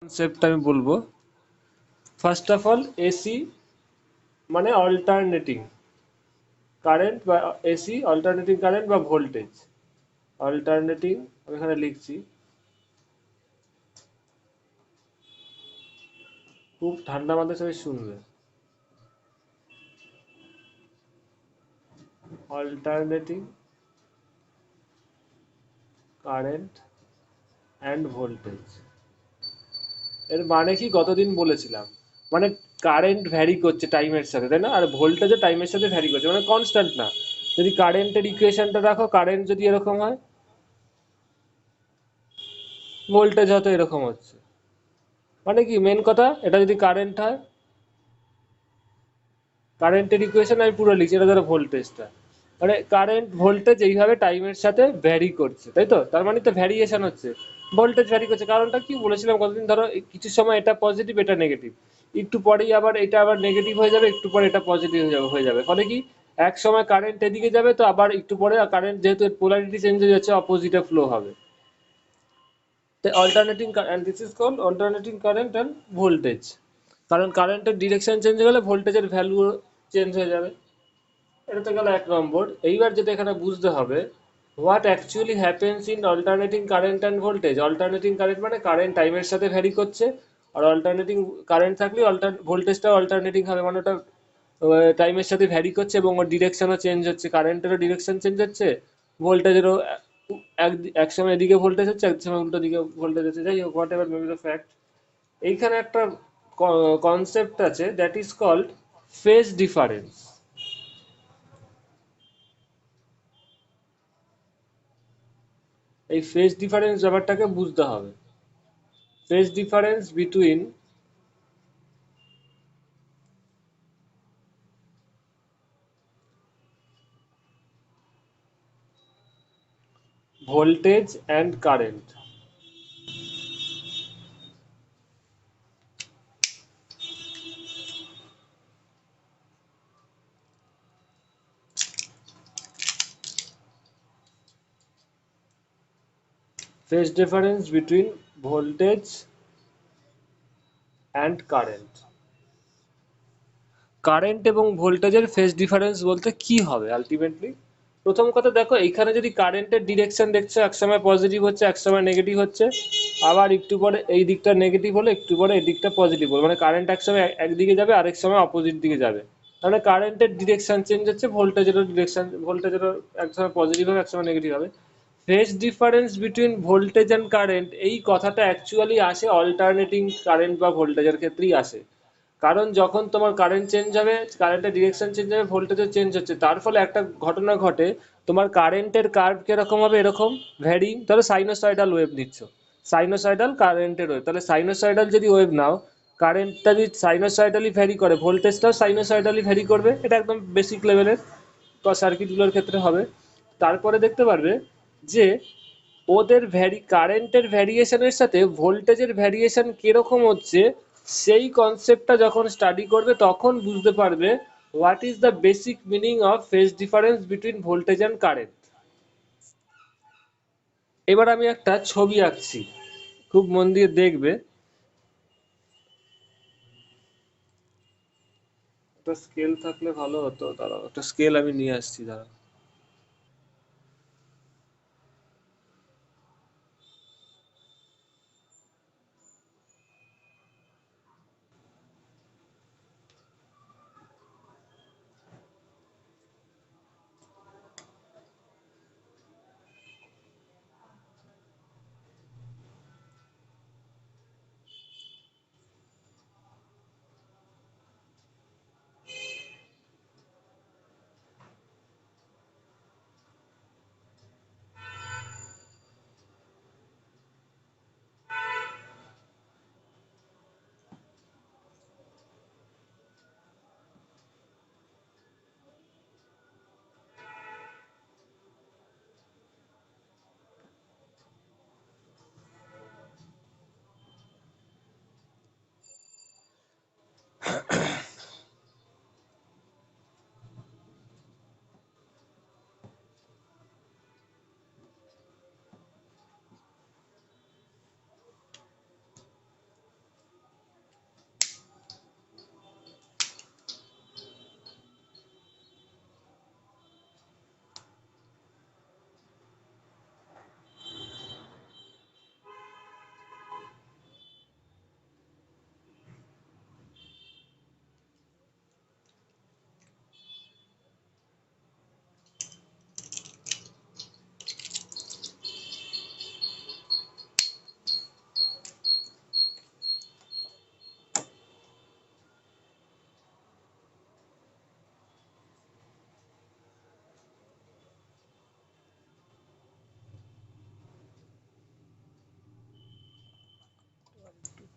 Concept আমি বলবো। First of all, AC মানে অল্টারনেটিং কারেন্ট বা এসি অল্টারনেটিং কারেন্ট বা ভোল্টেজ। অল্টারনেটিং, আমি এখানে লিখছি, খুব ঠান্ডা মাথার সাথে শুনবে। অল্টারনেটিং কারেন্ট অ্যান্ড ভোল্টেজ এর মানে কি গতদিন বলেছিলাম, মানে কারেন্ট ভ্যারি করছে টাইমের সাথে, তাই না? আর ভোল্টেজও টাইমের সাথে ভ্যারি করছে, মানে কনস্ট্যান্ট না। যদি কারেন্টের ইকুয়েশনটা রাখো, কারেন্ট যদি এরকম হয়, ভোল্টেজ হয়তো এরকম হচ্ছে। মানে কি মেন কথা, এটা যদি কারেন্ট হয়, কারেন্টের ইকুয়েশন আমি পুরো লিখছি, এটা ধরো ভোল্টেজটা, মানে কারেন্ট ভোল্টেজ এইভাবে টাইমের সাথে ভ্যারি করছে, তাই তো? তার মানে তো ভ্যারিয়েশন হচ্ছে, ভোল্টেজ ভ্যারি করছে। কারণটা কি বলেছিলাম কতদিন, ধরো কিছু সময় এটা পজিটিভ এটা নেগেটিভ, একটু পরেই আবার এটা আবার নেগেটিভ হয়ে যাবে, একটু পরে এটা পজিটিভ হয়ে যাবে। ফলে কি এক সময় কারেন্ট এদিকে যাবে, তো আবার একটু পরে কারেন্ট, যেহেতু পোলারিটি চেঞ্জ হয়ে যাচ্ছে, অপোজিটে ফ্লো হবে। তো alternating, and this is called alternating current and voltage. কারণ কারেন্টের ডিরেকশন চেঞ্জ হয়ে গেলে ভোল্টেজের ভ্যালু চেঞ্জ হয়ে যাবে। এটা তো গেল 1 নম্বর। এইবার যেটা এখানে বুঝতে হবে, what actually happens in alternating current and voltage. Alternating current মানে কারেন্ট টাইমের সাথে ভ্যারি করছে, আর অল্টারনেটিং কারেন্ট থাকলে ভোল্টেজটা অল্টারনেটিং হবে, মানে ওটা টাইমের সাথে ভ্যারি করছে এবং ওর ডিরেকশনও চেঞ্জ হচ্ছে, কারেন্টেরও ডিরেকশন চেঞ্জ হচ্ছে, ভোল্টেজেরও এক এক সময় এদিকে ভোল্টেজ হচ্ছে, এক সময় উল্টো দিকে ভোল্টেজ হচ্ছে। যাই হোক, whatever may be the fact, এইখানে একটা কনসেপ্ট আছে, that is called phase difference. এই ফেজ ডিফারেন্স ব্যাপারটাকে বুঝতে হবে। Phase difference between voltage and current. Phase difference between voltage and current. Current এবং ভোল্টেজের ফেজ ডিফারেন্স বলতে কি হবে আলটিমেটলি? প্রথম কথা দেখো, এইখানে যদি কারেন্টের ডিরেকশন দেখছো, এক সময় পজিটিভ হচ্ছে, এক সময় নেগেটিভ হচ্ছে, আবার একটু পরে এই দিকটা নেগেটিভ হলো, একটু পরে এই দিকটা পজিটিভ হলো, মানে কারেন্ট এক সময় একদিকে যাবে, আরেক সময় অপোজিট দিকে যাবে। তাহলে কারেন্টের ডিরেকশন চেঞ্জ হচ্ছে, ভোল্টেজেরও এক সময় পজিটিভ হবে, এক সময় নেগেটিভ হবে। Phase difference between voltage and current, এই কথাটা অ্যাকচুয়ালি আসে অল্টারনেটিং কারেন্ট বা ভোল্টেজের ক্ষেত্রেই আসে। কারণ যখন তোমার কারেন্ট চেঞ্জ হবে, কারেন্টের ডিরেকশন চেঞ্জ হবে, ভোল্টেজও চেঞ্জ হচ্ছে, তার ফলে একটা ঘটনা ঘটে, তোমার কারেন্টের কার্ভ কিরকম হবে, এরকম ভ্যারি। ধরো সাইনোসয়েডাল ওয়েভ নিচ্ছ, সাইনোসয়েডাল কারেন্টের ওয়েভ, তাহলে সাইনোসয়েডাল যদি ওয়েভ নাও, কারেন্টটা যদি সাইনোসয়েডালি ভ্যারি করে, ভোল্টেজটাও সাইনোসয়েডালি ভ্যারি করবে। এটা একদম বেসিক লেভেলের সার্কিটগুলোর ক্ষেত্রে হবে। তারপরে দেখতে পারবে যে ওদের কারেন্টের ভ্যারিয়েশনের সাথে ভোল্টেজের ভ্যারিয়েশন কিরকম হচ্ছে, সেই কনসেপ্টটা যখন স্টাডি করবে তখন বুঝতে পারবে what is the basic meaning of phase difference between voltage and current. এবার আমি একটা ছবি আঁকছি, খুব মন দিয়ে দেখবে। একটা স্কেল থাকলে ভালো হতো, দাঁড়াও একটা স্কেল আমি নিয়ে আসছি, দাঁড়াও।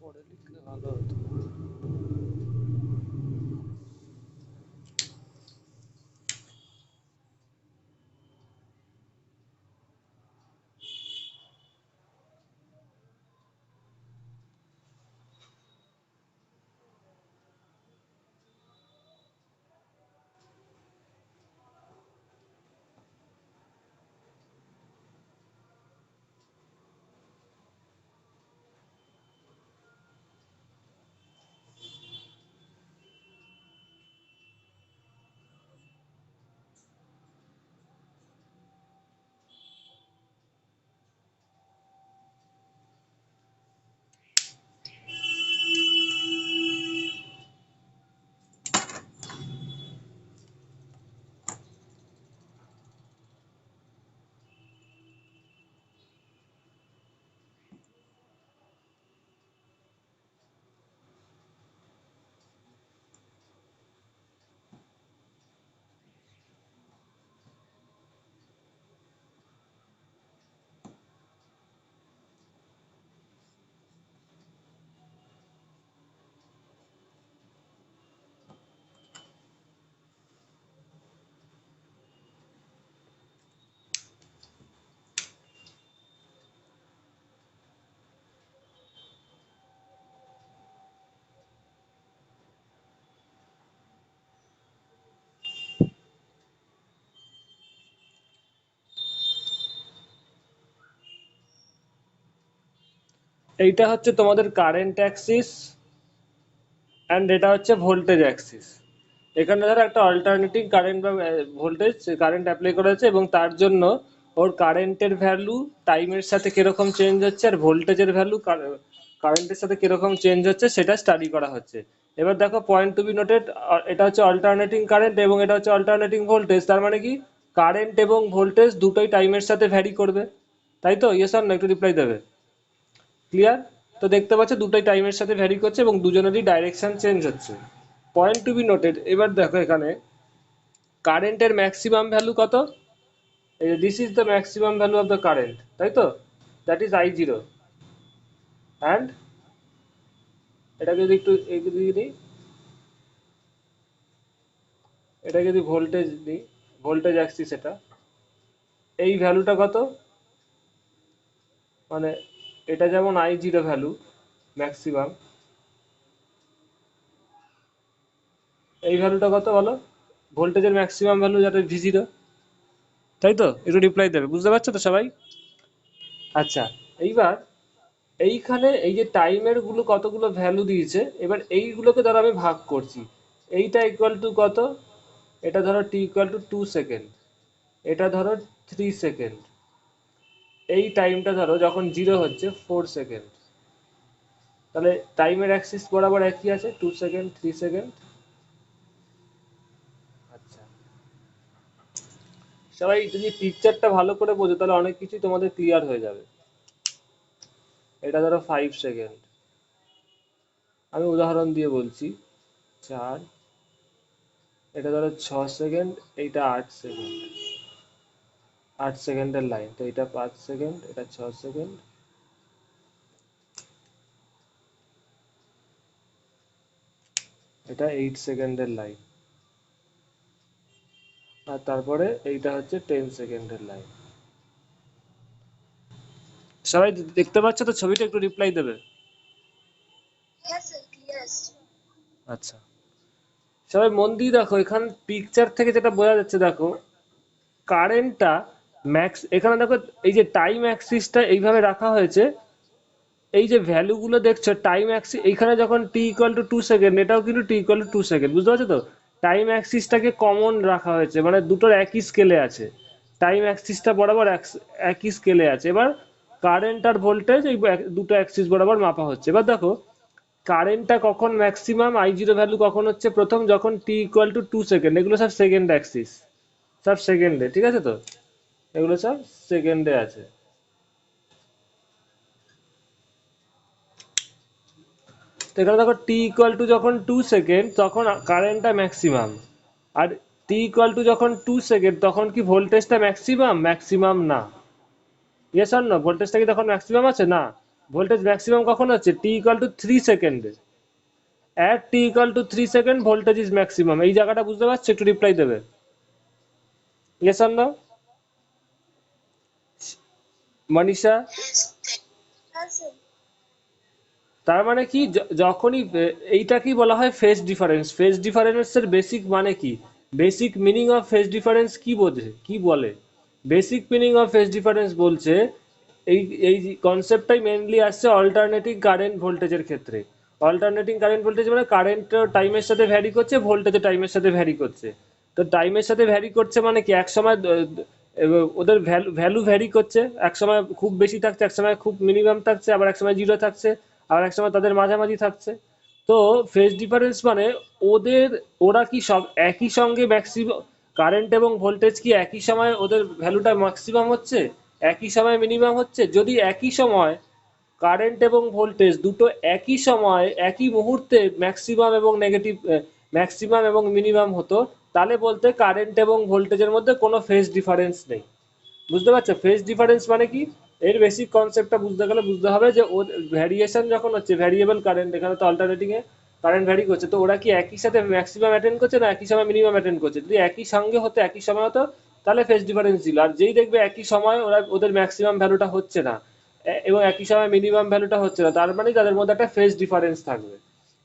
পরে লিখলে ভালো হতো। এইটা হচ্ছে তোমাদের কারেন্ট অ্যাক্সিস অ্যান্ড এটা হচ্ছে ভোল্টেজ অ্যাক্সিস। এখানে ধরো একটা অল্টারনেটিং কারেন্ট বা ভোল্টেজ কারেন্ট অ্যাপ্লাই করা হচ্ছে এবং তার জন্য ওর কারেন্টের ভ্যালু টাইমের সাথে কিরকম চেঞ্জ হচ্ছে আর ভোল্টেজের ভ্যালু কারেন্টের সাথে কিরকম চেঞ্জ হচ্ছে সেটা স্টাডি করা হচ্ছে। এবার দেখো পয়েন্ট টু বি নোটেড, এটা হচ্ছে অল্টারনেটিং কারেন্ট এবং এটা হচ্ছে অল্টারনেটিং ভোল্টেজ। তার মানে কি কারেন্ট এবং ভোল্টেজ দুটোই টাইমের সাথে ভ্যারি করবে, তাই তো? ইয়েস আর না, একটু রিপ্লাই দেবে। ক্লিয়ার? তো দেখতে পাচ্ছ দুটোই টাইমের সাথে ভ্যারি করছে এবং দুজনেরই ডাইরেকশন চেঞ্জ হচ্ছে। পয়েন্ট টু বি নোটেড, এবার দেখো এখানে কারেন্টের ম্যাক্সিমাম ভ্যালু কত? This is the maximum value of the current, তাই তো? That is I0। অ্যান্ড এটাকে যদি একটু এগিয়ে দিই, এটা যদি ভোল্টেজ দিই, ভোল্টেজ অ্যাক্সিস, এটা এই ভ্যালুটা কত? মানে এটা যেমন I0 ভ্যালু ম্যাক্সিমাম, এই ভ্যালুটা কত বলো? ভোল্টেজের ম্যাক্সিমাম ভ্যালু যেটা V0, তাই তো? একটু রিপ্লাই দেবে, বুঝতে পারছো তো সবাই? আচ্ছা, এইবার এইখানে এই যে টাইমের গুলো কতগুলো ভ্যালু দিয়েছে, এবার এইগুলোকে ধরো আমি ভাগ করছি। এইটা ইকুয়াল টু কত? এটা ধরো টি ইকুয়াল টু 2 সেকেন্ড, এটা ধরো 3 সেকেন্ড, এই টাইমটা ধরো যখন 0 হচ্ছে 4 সেকেন্ড। তাহলে টাইমের অ্যাক্সিস বরাবর একই আছে, 2 সেকেন্ড, 3 সেকেন্ড। আচ্ছা, সবাই যদি পিকচারটা ভালো করে বোঝো তাহলে অনেক কিছুই তোমাদের ক্লিয়ার হয়ে যাবে। এটা ধরো 5 সেকেন্ড, আমি উদাহরণ দিয়ে বলছি। 4, এটা ধরো 6 সেকেন্ড, এইটা 8 সেকেন্ড, 8 সেকেন্ডের লাইন, তো এটা 5 সেকেন্ড, এটা 6 সেকেন্ড, এটা 8 সেকেন্ডের লাইন, আর তারপরে এইটা হচ্ছে 10 সেকেন্ডের লাইন। সবাই দেখতে পাচ্ছ তো ছবিটা? একটু রিপ্লাই দেবে। আচ্ছা, সবাই মন দিয়ে দেখো, এখান পিকচার থেকে যেটা বোঝা যাচ্ছে, দেখো কারেন্টটা ম্যাক্স, এখানে দেখো এই যে টাইম অ্যাক্সিসটা এইভাবে রাখা হয়েছে, এই যে ভ্যালুগুলো দেখছো টাইম অ্যাক্সিস, এইখানে যখন টি ইকুয়াল টু 2 সেকেন্ড, এটাও কিন্তু টি ইকুয়াল টু 2 সেকেন্ড, বুঝতে পারছো তো? টাইম অ্যাক্সিসটাকে কমন রাখা হয়েছে, মানে দুটোর একই স্কেলে আছে, টাইম অ্যাক্সিসটা বরাবর একই স্কেলে আছে। এবার কারেন্ট আর ভোল্টেজ এই দুটো অ্যাক্সিস বরাবর মাপা হচ্ছে। এবার দেখো কারেন্টটা কখন ম্যাক্সিমাম, I0 ভ্যালু কখন হচ্ছে প্রথম, যখন টি ইকুয়াল টু 2 সেকেন্ড, এগুলো সব সেকেন্ড অ্যাক্সিস, সব সেকেন্ডে, ঠিক আছে তো? এগুলো সব সেকেন্ডে আছে। তো এখানে দেখো টি ইকুয়াল টু যখন 2 সেকেন্ড তখন কারেন্টটা ম্যাক্সিমাম, আর টি ইকুয়াল টু যখন 2 সেকেন্ড তখন কি ভোল্টেজটা ম্যাক্সিমাম? ম্যাক্সিমাম না। ইয়েস আর নো? ভোল্টেজটা কি তখন ম্যাক্সিমাম আছে? না। ভোল্টেজ ম্যাক্সিমাম কখন হচ্ছে? টি ইকুয়াল টু 3 সেকেন্ডে। At T equal two 3 second voltage is maximum. এই জায়গাটা বুঝতে পারছো? একটু রিপ্লাই দেবে, ইয়েস অর নো। মনীষা, তার মানে কি, যখনই এইটাকেই বলা হয় ফেজ ডিফারেন্স। ফেজ ডিফারেন্সের বেসিক মানে কি, basic meaning of phase difference কি বোঝে, কি বলে? Basic meaning of phase difference বলছে, এই এই কনসেপ্টটাই মেনলি আসছে অল্টারনেটিং কারেন্ট ভোল্টেজের ক্ষেত্রে। অল্টারনেটিং কারেন্ট ভোল্টেজ মানে কারেন্ট টাইমের সাথে ভ্যারি করছে, ভোল্টেজ টাইমের সাথে ভ্যারি করছে। তো টাইমের সাথে ভ্যারি করছে মানে কি, এক সময় ওদের ভ্যালু ভ্যালু ভ্যারি করছে, এক সময় খুব বেশি থাকছে, এক সময় খুব মিনিমাম থাকছে, আবার এক সময় জিরো থাকছে, আর এক সময় তাদের মাঝামাঝি থাকছে। তো ফেজ ডিফারেন্স মানে ওদের, ওরা কি সব একই সঙ্গে ম্যাক্সিমাম, কারেন্ট এবং ভোল্টেজ কি একই সময় ওদের ভ্যালুটা ম্যাক্সিমাম হচ্ছে, একই সময় মিনিমাম হচ্ছে? যদি একই সময় কারেন্ট এবং ভোল্টেজ দুটো একই সময় একই মুহূর্তে ম্যাক্সিমাম এবং নেগেটিভ, ম্যাক্সিমাম এবং মিনিমাম হতো, তাহলে বলতে কারেন্ট এবং ভোল্টেজের মধ্যে কোনো ফেজ ডিফারেন্স নেই। বুঝতে পারছো ফেজ ডিফারেন্স মানে কি? এর বেসিক কনসেপ্টটা বুঝতে গেলে বুঝতে হবে যে ও ভ্যারিয়েশন যখন হচ্ছে, ভ্যারিয়েবল কারেন্ট, এখানে তো অল্টারনেটিং এ কারেন্ট ভ্যারি করছে, তো ওরা কি একই সাথে ম্যাক্সিমাম অ্যাটেন্ড করছে না একই সময় মিনিমাম অ্যাটেন্ড করছে? যদি একই সঙ্গে হতো, একই সময় হতো, তাহলে ফেজ ডিফারেন্স ছিল। আর যেই দেখবে একই সময় ওরা ওদের ম্যাক্সিমাম ভ্যালুটা হচ্ছে না, এবং একই সময় মিনিমাম ভ্যালুটা হচ্ছে না, তার মানে তাদের মধ্যে একটা ফেজ ডিফারেন্স থাকবে।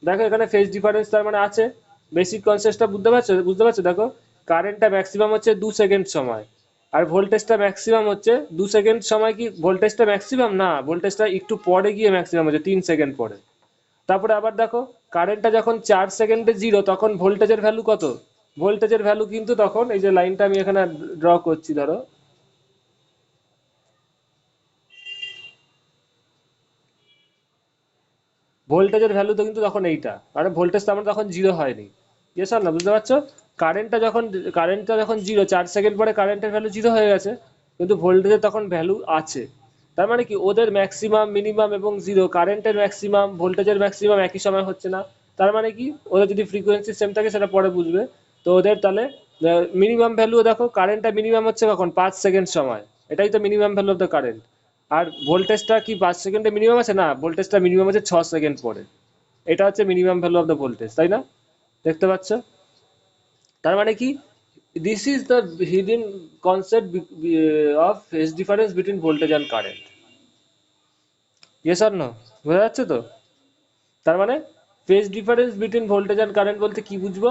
দেখো এখানে ফেজ ডিফারেন্স তার মানে আছে। বেসিক কনসেপ্টটা বুঝতে পারছো? বুঝতে পারছো? দেখো, কারেন্টটা ম্যাক্সিমাম হচ্ছে 2 সেকেন্ড সময়, আর ভোল্টেজটা ম্যাক্সিমাম হচ্ছে 2 সেকেন্ড সময়। কি ভোল্টেজটা ম্যাক্সিমাম না, ভোল্টেজটা একটু পরে গিয়ে ম্যাক্সিমাম হচ্ছে 3 সেকেন্ড পরে। তারপরে আবার দেখো, কারেন্টটা যখন 4 সেকেন্ডে জিরো, তখন ভোল্টেজের ভ্যালু কত? ভোল্টেজের ভ্যালু কিন্তু তখন, এই যে লাইনটা আমি এখানে ড্র করছি ধরো, ভোল্টেজের ভ্যালু তো কিন্তু তখন এইটা, মানে ভোল্টেজটা আমার তখন জিরো হয়নি। ইয়েস আর না, বুঝতে পারছো? কারেন্টটা যখন, কারেন্টটা যখন জিরো, 4 সেকেন্ড পরে কারেন্টের ভ্যালু জিরো হয়ে গেছে, কিন্তু ভোল্টেজের তখন ভ্যালু আছে। তার মানে কি, ওদের ম্যাক্সিমাম মিনিমাম এবং জিরো, কারেন্টের ম্যাক্সিমাম ভোল্টেজের ম্যাক্সিমাম একই সময় হচ্ছে না। তার মানে কি, ওদের যদি ফ্রিকোয়েন্সি সেম থাকে সেটা পরে বুঝবে। তো ওদের তাহলে মিনিমাম ভ্যালু, দেখো কারেন্টটা মিনিমাম হচ্ছে কখন, 5 সেকেন্ড সময়, এটাই তো minimum value of the current. আর ভোল্টেজটা কি 5 সেকেন্ডে মিনিমাম আছে? না, ভোল্টেজটা মিনিমাম আছে 6 সেকেন্ড পরে। এটা হচ্ছে minimum value of the voltage, তাই না? দেখতে পাচ্ছ? তার মানে কি, this is the hidden concept of phase difference between voltage and current. Yes or no? বোঝা যাচ্ছে তো? তার মানে phase difference between voltage and current বলতে কি বুঝবো,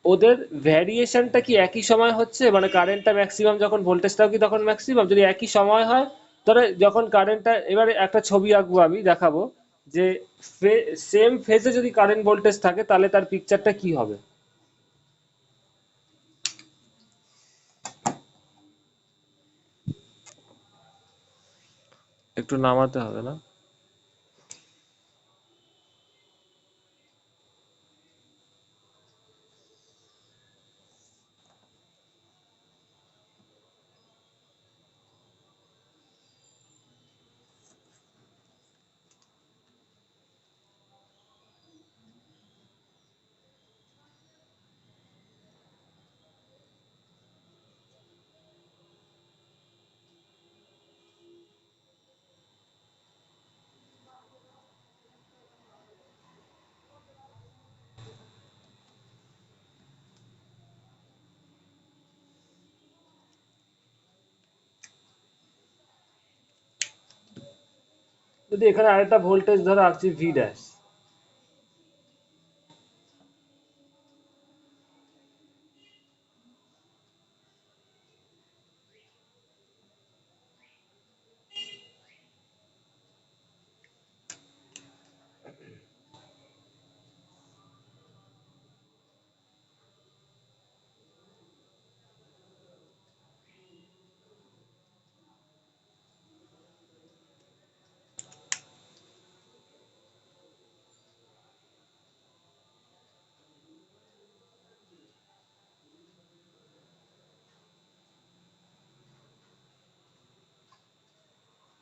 ওদের ভ্যারিয়েশনটা কি একই সময় হচ্ছে, মানে কারেন্টটা ম্যাক্সিমাম যখন, ভোল্টেজটাও কি তখন ম্যাক্সিমাম, যদি একই সময় হয়। ধরো যখন কারেন্টটা, এবারে একটা ছবি আঁকবো আমি, দেখাবো যে সেম ফেজে যদি কারেন্ট ভোল্টেজ থাকে, তাহলে তার পিকচারটা কি হবে। একটু নামাতে হবে না? যদি এখানে আরেকটা ভোল্টেজ ধরো আঁকছি ভি ড্যাশ,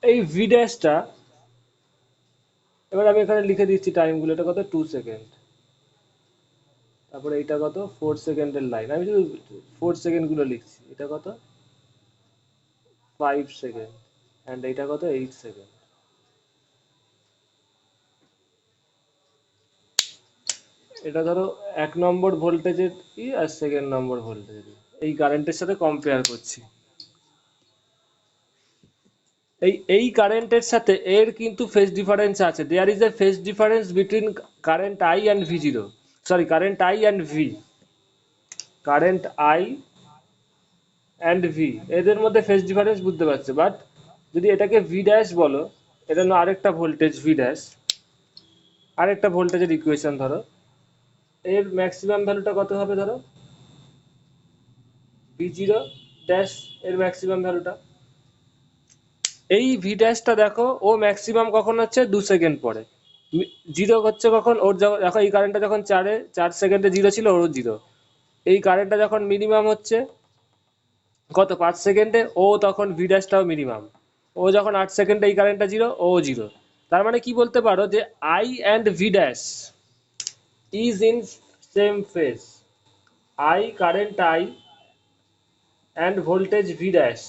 এই ভি ড্যাশটা, এবার আমি এখানে লিখে দিচ্ছি টাইমগুলো, এটা কত, 2 সেকেন্ড, তারপরে এইটা কত, 4 সেকেন্ডের লাইন, আমি শুধু 4 সেকেন্ড গুলো লিখছি, এটা কত, 5 সেকেন্ড, অ্যান্ড এইটা কত, 8 সেকেন্ড। এটা ধরো 1 নম্বর ভোল্টেজের ই আর 2nd নম্বর ভোল্টেজের এই কারেন্টের সাথে কম্পেয়ার করছি। এই কারেন্টের সাথে এর কিন্তু ফেজ ডিফারেন্স আছে। There is a phase difference between current I and V zero, sorry current I and V, current I and V এদের মধ্যে ফেজ ডিফারেন্স বুঝতে পারছো। বাট যদি এটাকে ভি ড্যাশ বলো, এটা হলো আরেকটা ভোল্টেজ ভি ড্যাশ, আরেকটা ভোল্টেজের ইকুয়েশন ধরো, এর ম্যাক্সিমাম ভ্যালুটা কত হবে ধরো ভি জিরো ড্যাশ, এর ম্যাক্সিমাম ভ্যালুটা এই ভি ড্যাশটা দেখো ও ম্যাক্সিমাম কখন হচ্ছে 2 সেকেন্ড পরে, জিরো হচ্ছে কখন ওর যখন দেখো এই কারেন্টটা যখন 4 সেকেন্ডে জিরো ছিল ওরও জিরো, এই কারেন্টটা যখন মিনিমাম হচ্ছে কত 5 সেকেন্ডে, ও তখন ভি ড্যাশটাও মিনিমাম, ও যখন 8 সেকেন্ডে এই কারেন্টটা জিরো ও জিরো। তার মানে কি বলতে পারো যে I and V dash is in same phase, I current I and voltage V dash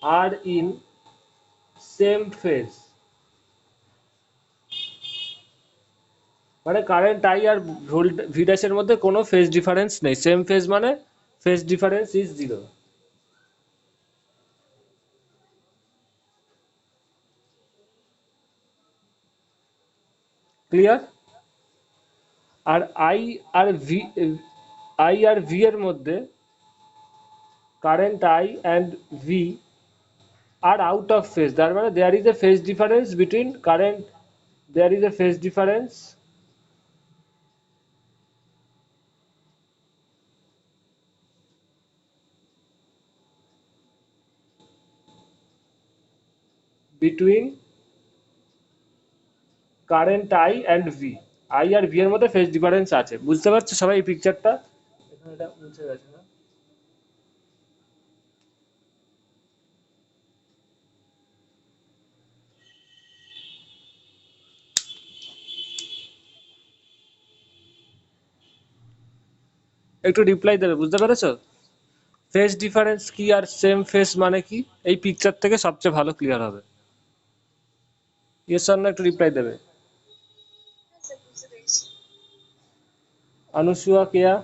are in same phase. মানে কারেন্ট আই আর ভি ড্যাশের মধ্যে কোনো ফেজ ডিফারেন্স নেই, সেম ফেজ মানে phase difference is zero. Clear? আর I আর V এর মধ্যে current I and V are out of phase, তার মানে there is a phase difference between current, there is a phase difference between current I and V, I আর V এর মধ্যে phase difference আছে। বুঝতে পারছো সবাই এই পিকচারটা? এখানে এটা মুছে গেছে না? একটু রিপ্লাই দেবে, বুঝতে পেরেছো ফেজ ডিফারেন্স কি আর সেম ফেজ মানে কি? এই পিকচার থেকে সবচেয়ে ভালো ক্লিয়ার হবে। ইয়েস অর নো একটু রিপ্লাই দেবে। অনুসুয়া, কেয়া?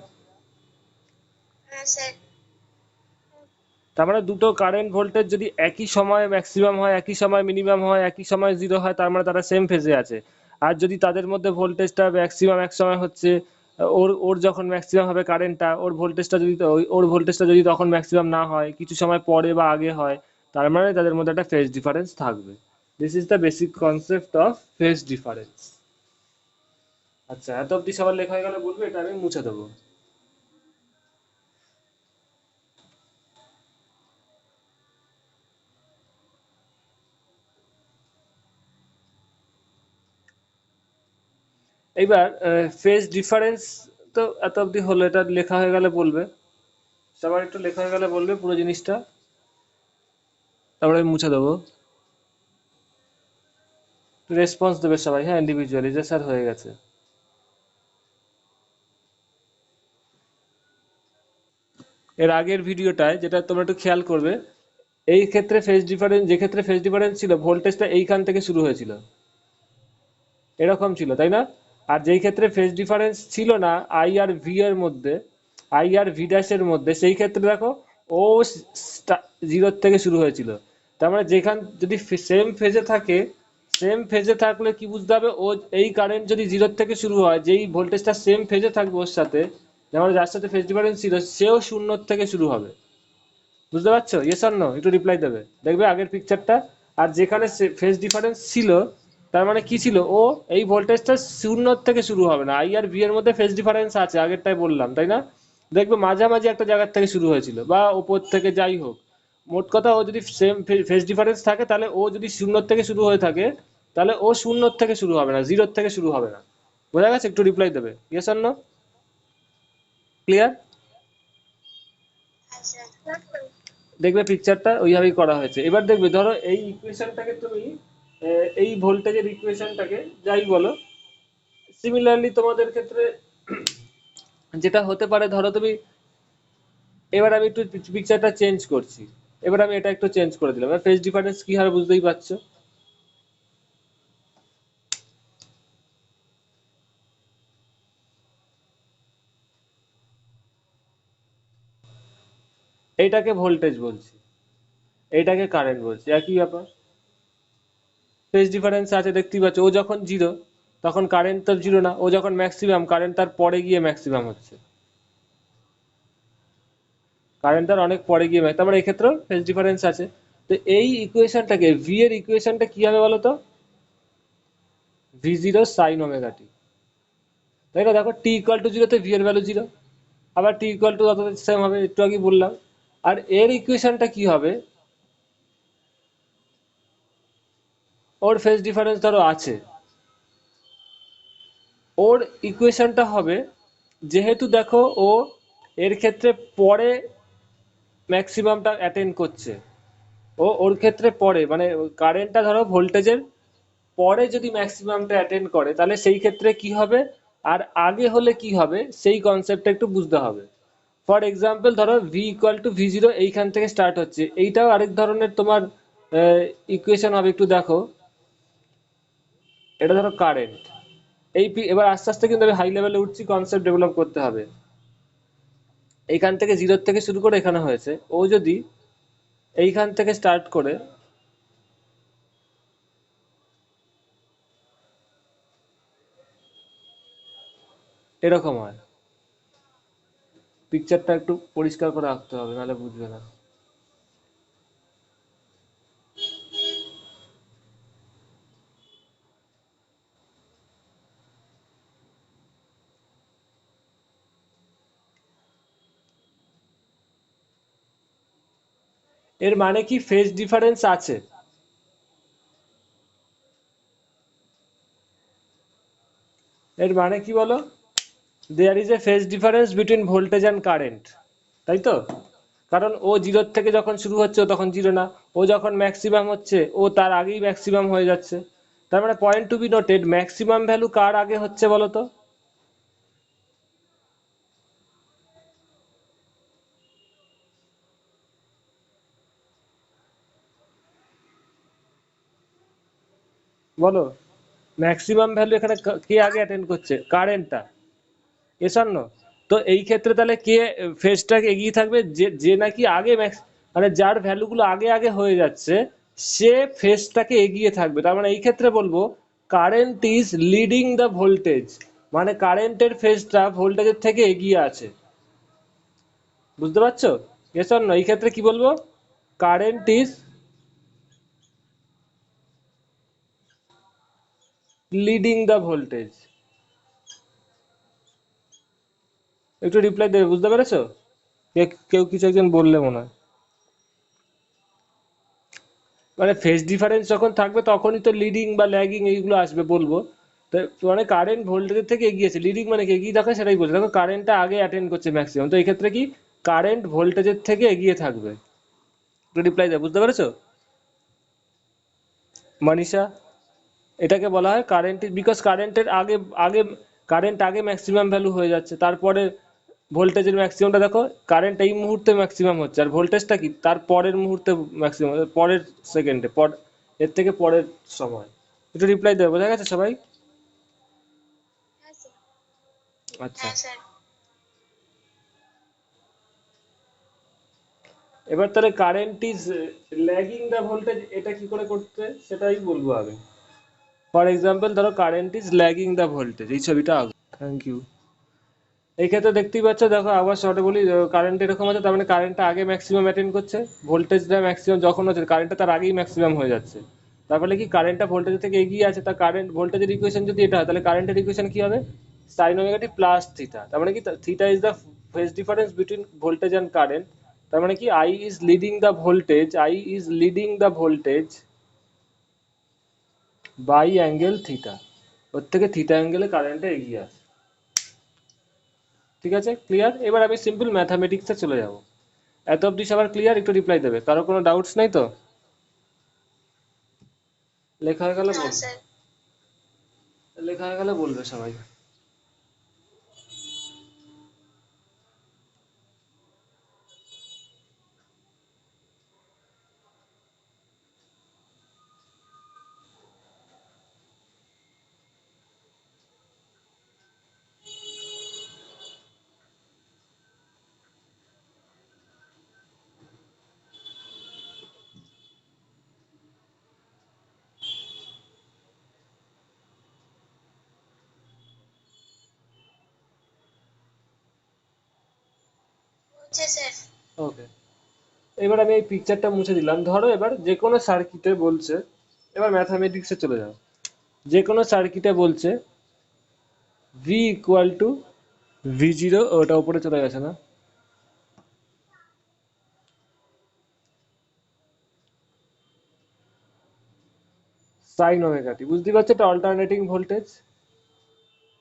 তার মানে দুটো কারেন্ট ভোল্টেজ যদি একই সময়ে ম্যাক্সিমাম হয়, একই সময় মিনিমাম হয়, একই সময় জিরো হয়, তার মানে তারা সেম ফেজে আছে। আর যদি তাদের মধ্যে ভোল্টেজটা ম্যাক্সিমাম এক সময় হচ্ছে, ওর ওর যখন ম্যাক্সিমাম হবে কারেন্টটা, ওর ভোল্টেজটা যদি ওর ভোল্টেজটা যদি তখন ম্যাক্সিমাম না হয়, কিছু সময় পরে বা আগে হয়, তার মানে তাদের মধ্যে একটা ফেজ ডিফারেন্স থাকবে। This is the basic concept of phase difference. আচ্ছা, এত অব্দি সবার লেখা হয়ে গেলে বলবে, এটা আমি মুছে দেবো। এইবার ফেজ ডিফারেন্স তো এত অব্দি হলো, এটা লেখা হয়ে গেলে বলবে, সবার একটু লেখা হয়ে গেলে বলবে পুরো জিনিসটা, তারপরে আমি মুছে দেবো। রেসপন্স দেবে সবাই, হ্যাঁ ইন্ডিভিজুয়ালি, যে স্যার হয়ে গেছে। এর আগের ভিডিওটায় যেটা তোমরা একটু খেয়াল করবে, এই ক্ষেত্রে ফেজ ডিফারেন্স, যে ক্ষেত্রে ফেজ ডিফারেন্স ছিল ভোল্টেজটা এইখান থেকে শুরু হয়েছিল, এরকম ছিল তাই না? আর যেই ক্ষেত্রে ফেজ ডিফারেন্স ছিল না আই আর ভি এর মধ্যে, আই আর ভি ড্যাশের মধ্যে, সেই ক্ষেত্রে দেখো ও জিরোর থেকে শুরু হয়েছিল। তার মানে যেখান যদি সেম ফেজে থাকে, সেম ফেজে থাকলে কি বুঝতে হবে, ও এই কারেন্ট যদি জিরোর থেকে শুরু হয়, যেই ভোল্টেজটা সেম ফেজে থাকবে ওর সাথে, যেমন যার সাথে ফেজ ডিফারেন্স ছিল সেও শূন্যর থেকে শুরু হবে। বুঝতে পারছো? ইয়েস অর নো একটু রিপ্লাই দেবে, দেখবে আগের পিকচারটা। আর যেখানে ফেজ ডিফারেন্স ছিল, তার মানে কি ছিল, ও এই ভোল্টেজটা শূন্যর থেকে শুরু হবে না, আই আর ভি এর মধ্যে ফেজ ডিফারেন্স আছে, আগেরটাই বললাম তাই না? দেখবে মাঝামাঝি একটা জায়গার থেকে শুরু হয়েছিল বা ওপর থেকে, যাই হোক, মোট কথা ও যদি সেম ফেজ ডিফারেন্স থাকে, তাহলে ও যদি শূন্যর থেকে শুরু হয়ে থাকে, তাহলে ও শূন্যর থেকে শুরু হবে না, জিরোর থেকে শুরু হবে না। বোঝা গেছে? একটু রিপ্লাই দেবে, ইয়েস অর নো। ক্লিয়ার? দেখবে পিকচারটা ওইভাবেই করা হয়েছে। এবার দেখবে ধরো এই ইকুয়েশনটাকে তুমি এই ভোল্টেজের ইকুয়েশনটাকে যাই বলো, সিমিলারলি তোমাদের ক্ষেত্রে যেটা হতে পারে, ধরো তুমি, এবার আমি একটু পিকচারটা চেঞ্জ করছি, এবার আমি এটা একটু চেঞ্জ করে দিলাম, ফেজ ডিফারেন্স কি হয় বুঝতেই পারছো। এইটাকে ভোল্টেজ বলছি, এইটাকে কারেন্ট বলছি, একই ব্যাপার। ফেজ ডিফারেন্স আছে দেখতেই পাচ্ছ, ও যখন জিরো তখন কারেন্ট তো জিরো না, ও যখন ম্যাক্সিমাম কারেন্ট তার পরে গিয়ে ম্যাক্সিমাম হচ্ছে, কারেন্ট তার অনেক পরে গিয়ে তার মানে এক্ষেত্রেও ফেজ ডিফারেন্স আছে। তো এই ইকুয়েশনটাকে ভি এর ইকুয়েশনটা কি হবে বলো তো, ভি জিরো সাইন ওমেগা টি, তাই না? দেখো টি ইকুয়াল টু জিরোতে ভি এর ভ্যালু জিরো, আবার টি ইকুয়াল টু অত সেম হবে, একটু আগে বললাম। আর এর ইকুয়েশনটা কি হবে, ওর ফেজ ডিফারেন্স ধরো আছে, ওর ইকুয়েশনটা হবে, যেহেতু দেখো ও এর ক্ষেত্রে পরে ম্যাক্সিমামটা অ্যাটেন্ড করছে, ও ওর ক্ষেত্রে পরে মানে কারেন্টটা ধরো ভোল্টেজের পরে যদি ম্যাক্সিমামটা অ্যাটেন্ড করে তাহলে সেই ক্ষেত্রে কি হবে, আর আগে হলে কি হবে সেই কনসেপ্টটা একটু বুঝতে হবে। ফর এক্সাম্পল ধরো V equal to V zero এইখান থেকে স্টার্ট হচ্ছে, এইটাও আরেক ধরনের তোমার ইকুয়েশন হবে, একটু দেখো। এটা ধরো কারেন্ট, এবার আস্তে আস্তে কিন্তু আমি হাই লেভেলে উঠছি, কনসেপ্ট ডেভেলপ করতে হবে। এইখান থেকে জিরোর থেকে শুরু করে এখানে হয়েছে, ও যদি এইখান থেকে স্টার্ট করে এরকম হয়, পিকচারটা একটু পরিষ্কার করে আঁকতে হবে নাহলে বুঝবে না। এর মানে কি ফেজ ডিফারেন্স আছে, এর মানে কি বলো, there is a phase difference between voltage and current, তাই তো? কারণ ও জিরোর থেকে যখন শুরু হচ্ছে ও তখন জিরো না, ও যখন ম্যাক্সিমাম হচ্ছে ও তার আগেই ম্যাক্সিমাম হয়ে যাচ্ছে। তার মানে point to be noted, maximum value কার আগে হচ্ছে বলো তো? বলো, ম্যাক্সিমাম ভ্যালু এখানে কে আগে অ্যাটেন্ড করছে, কারেন্টটা, এস আর নো? তো এই ক্ষেত্রে তাহলে কে ফেজটাকে এগিয়ে থাকবে, যে যে নাকি আগে ম্যাক্স, মানে যার ভ্যালুগুলো আগে আগে হয়ে যাচ্ছে সে ফেজটাকে এগিয়ে থাকবে। তার মানে এই ক্ষেত্রে বলবো current is leading the voltage, মানে কারেন্টের ফেজটা ভোল্টেজের থেকে এগিয়ে আছে। বুঝতে পারছো? S or no? এই ক্ষেত্রে কি বলবো, current is leading the voltage. একটু রিপ্লাই দেবে, বুঝতে পেরেছো? কেউ কিছু একজন বললে মনে হয়, মানে ফেজ ডিফারেন্স যখন থাকবে তখনই তো লিডিং বা ল্যাগিং এইগুলো আসবে বলবো। তো মানে কারেন্ট ভোল্টেজের থেকে এগিয়েছে, লিডিং মানে কি এগিয়ে থাকে সেটাই বলছে, দেখো কারেন্টটা আগে অ্যাটেন্ড করছে ম্যাক্সিমাম, তো এই ক্ষেত্রে কি কারেন্ট ভোল্টেজের থেকে এগিয়ে থাকবে। একটু রিপ্লাই দেয়, বুঝতে পেরেছো মনীষা? এটাকে বলা হয় কারেন্ট, বিকজ কারেন্টের আগে আগে কারেন্ট আগে ম্যাক্সিমাম ভ্যালু হয়ে যাচ্ছে, তারপরে ভোল্টেজের ম্যাক্সিমামটা দেখো, কারেন্ট এই মুহূর্তে ম্যাক্সিমাম হচ্ছে আর ভোল্টেজটা কি তার পরের মুহূর্তে ম্যাক্সিমাম, পরের সেকেন্ডে, এর থেকে পরের সময়। একটু রিপ্লাই দেবে, বোঝা গেছে সবাই? আচ্ছা, এবার তাহলে current is lagging the voltage, এটা কি করে করতে সেটাই বলবো আগে। ফর এক্সাম্পল ধরো current is lagging the voltage, এই ছবিটা আঁকো। Thank you. এই ক্ষেত্রে দেখতেই পাচ্ছ, দেখো আবার শর্টে বলি, কারেন্ট এরকম আছে, তার মানে কারেন্টটা আগে ম্যাক্সিমাম অ্যাটেন্ড করছে, ভোল্টেজটা ম্যাক্সিমাম যখন হচ্ছে কারেন্টটা তার আগেই ম্যাক্সিমাম হয়ে যাচ্ছে। তার ফলে কি কারেন্টটা ভোল্টেজের থেকে এগিয়ে আছে, তার কারেন্ট ভোল্টেজের ইকুয়েশন যদি এটা হয় তাহলে কারেন্টের ইকুয়েশন কি হবে, sine omega T plus theta. তার মানে কি theta is the phase difference between voltage and current. তার মানে কি I is leading the voltage, I is leading the voltage by angle theta, ওর থেকে থিটা অ্যাঙ্গেলে কারেন্টটা এগিয়ে আছে। ঠিক আছে, ক্লিয়ার? এবার আমি সিম্পল ম্যাথামেটিক্সে চলে যাব। এত অবধি সবার ক্লিয়ার? একটু রিপ্লাই দেবে, কারো কোনো ডাউটস নাই তো? লেখা হয়ে গেলে বলবে, লেখা হয়ে গেলে বলবে সবাই। ওকে, এবার আমি এই পিকচারটা মুছে দিলাম। ধরো এবার যে কোনো সার্কিটে বলছে, এবার ম্যাথামেটিক্সে চলে যাও, যে কোনো সার্কিটে বলছে V equal to V zero, ওটা উপরে চলে গেছে না, সাইন ওমেগা টি, বুঝতে পারছো? এটা অল্টারনেটিং ভোল্টেজ।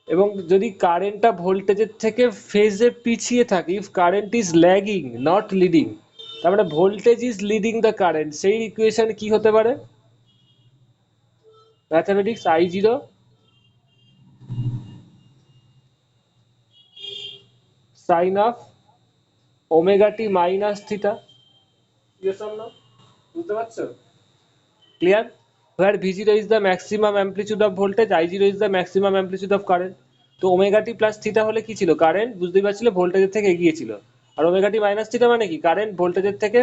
এবং যদি কারেন্টটা ভোল্টেজের থেকে ফেজে পিছিয়ে থাকে, if current is lagging not leading, তার মানে voltage is leading the current, সেই ইকুয়েশন কি হতে পারে? Mathematics I zero sign of omega T minus theta, বুঝতে পারছো? Clear? where v0 is the maximum amplitude of voltage, i0 is the maximum amplitude of current। তো omega T plus theta হলে কি ছিল? কারেন্ট, বুঝতেই পারছিলে, ভোল্টেজের থেকে এগিয়ে ছিল। আর ওমেগা টি মাইনাস থিটা মানে কি? কারেন্ট ভোল্টেজের থেকে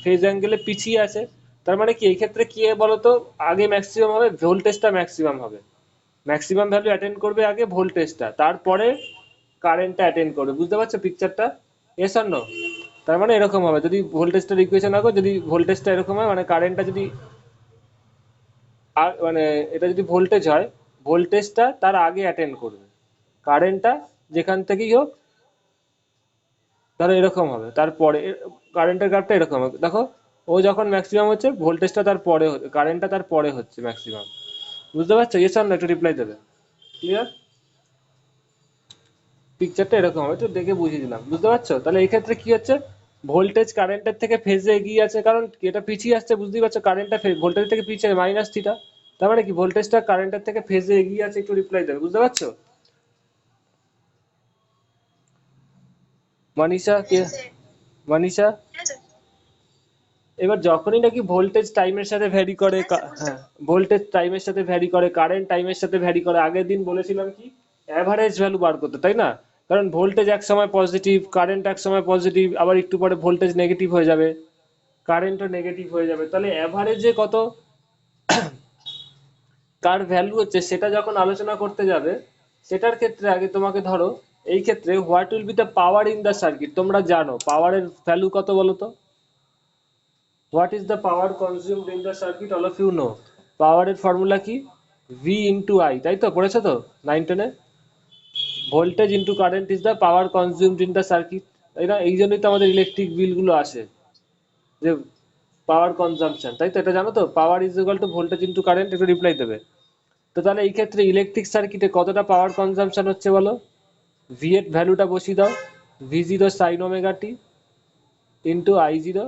ফেজ অ্যাঙ্গেলে পিছিয়ে আছে। তার মানে কি এই ক্ষেত্রে কি বলতো, আগে ম্যাক্সিমাম হবে, ভোল্টেজটা ম্যাক্সিমাম হবে, ম্যাক্সিমাম ভ্যালু অ্যাটেন্ড করবে আগে ভোল্টেজটা, তারপরে কারেন্টটা অ্যাটেন্ড করবে। বুঝতে পারছো পিকচারটা? S or no? তার মানে এরকম হবে, যদি ভোল্টেজটার ইকুয়েশন আঁকো, যদি ভোল্টেজটা এরকম হয়, মানে কারেন্টটা যদি আর মানে এটা যদি ভোল্টেজ হয়, ভোল্টেজটা তার আগে অ্যাটেন্ড করবে, কারেন্টটা যেখান থেকেই হোক, ধরো এরকম হবে, তারপরে কারেন্টের গ্রাফটা এরকম হবে, দেখো ও যখন ম্যাক্সিমাম হচ্ছে, ভোল্টেজটা তার পরে, কারেন্টটা তার পরে হচ্ছে ম্যাক্সিমাম। বুঝতে পারছো? ইয়েস আর নো? একটু রিপ্লাই দেবে। ক্লিয়ার? পিকচারটা এরকম হবে, একটু দেখে বুঝিয়ে দিলাম। বুঝতে পারছো? তাহলে এই ক্ষেত্রে কি হচ্ছে, ভোল্টেজ কারেন্টের থেকে ফেজে এগিয়ে আছে, কারণ এটা পিছিয়ে আসছে। বুঝতেই পারছো, কারেন্টটা ভোল্টেজ থেকে পিছিয়ে মাইনাস থিটা, তার মানে কি ভোল্টেজটা কারেন্টের থেকে ফেজে এগিয়ে আছে। একটু রিপ্লাই দেবে। বুঝতে পারছো? মনীষা কে? মনীষা, এবার যখনই নাকি ভোল্টেজ টাইমের সাথে ভ্যারি করে, হ্যাঁ, ভোল্টেজ টাইমের সাথে ভ্যারি করে, কারেন্ট টাইমের সাথে ভ্যারি করে, আগের দিন বলেছিলাম কি অ্যাভারেজ ভ্যালু বার করতে, তাই না? কারণ ভোল্টেজ এক সময় পজিটিভ, কারেন্ট এক সময় পজিটিভ, আবার একটু পরে ভোল্টেজ নেগেটিভ হয়ে যাবে, কারেন্টও নেগেটিভ হয়ে যাবে। তাহলে অ্যাভারেজে কত কার ভ্যালু হচ্ছে, সেটা যখন আলোচনা করতে যাবে, সেটার ক্ষেত্রে আগে তোমাকে ধরো, এই ক্ষেত্রে what will be the power in the circuit, তোমরা জানো পাওয়ারের ভ্যালু কত বলো তো? What is the power consumed in the circuit, all of you know. পাওয়ারের ফর্মুলা কি? ভি ইন্টু আই, তাই তো? পড়েছো তো 9-10-এ? Voltage into current is the power consumed in the circuit, তাই না? এই জন্যই তো আমাদের ইলেকট্রিক বিলগুলো আসে, যে পাওয়ার কনজাম্পশন, তাই তো? এটা জানো তো, power is equal two voltage into current. একটু রিপ্লাই দেবে। তো তাহলে এই ক্ষেত্রে ইলেকট্রিক সার্কিটে কতটা পাওয়ার কনজাম্পশন হচ্ছে বলো? ভি এর ভ্যালুটা বসিয়ে দাও, V zero sine omega T into I zero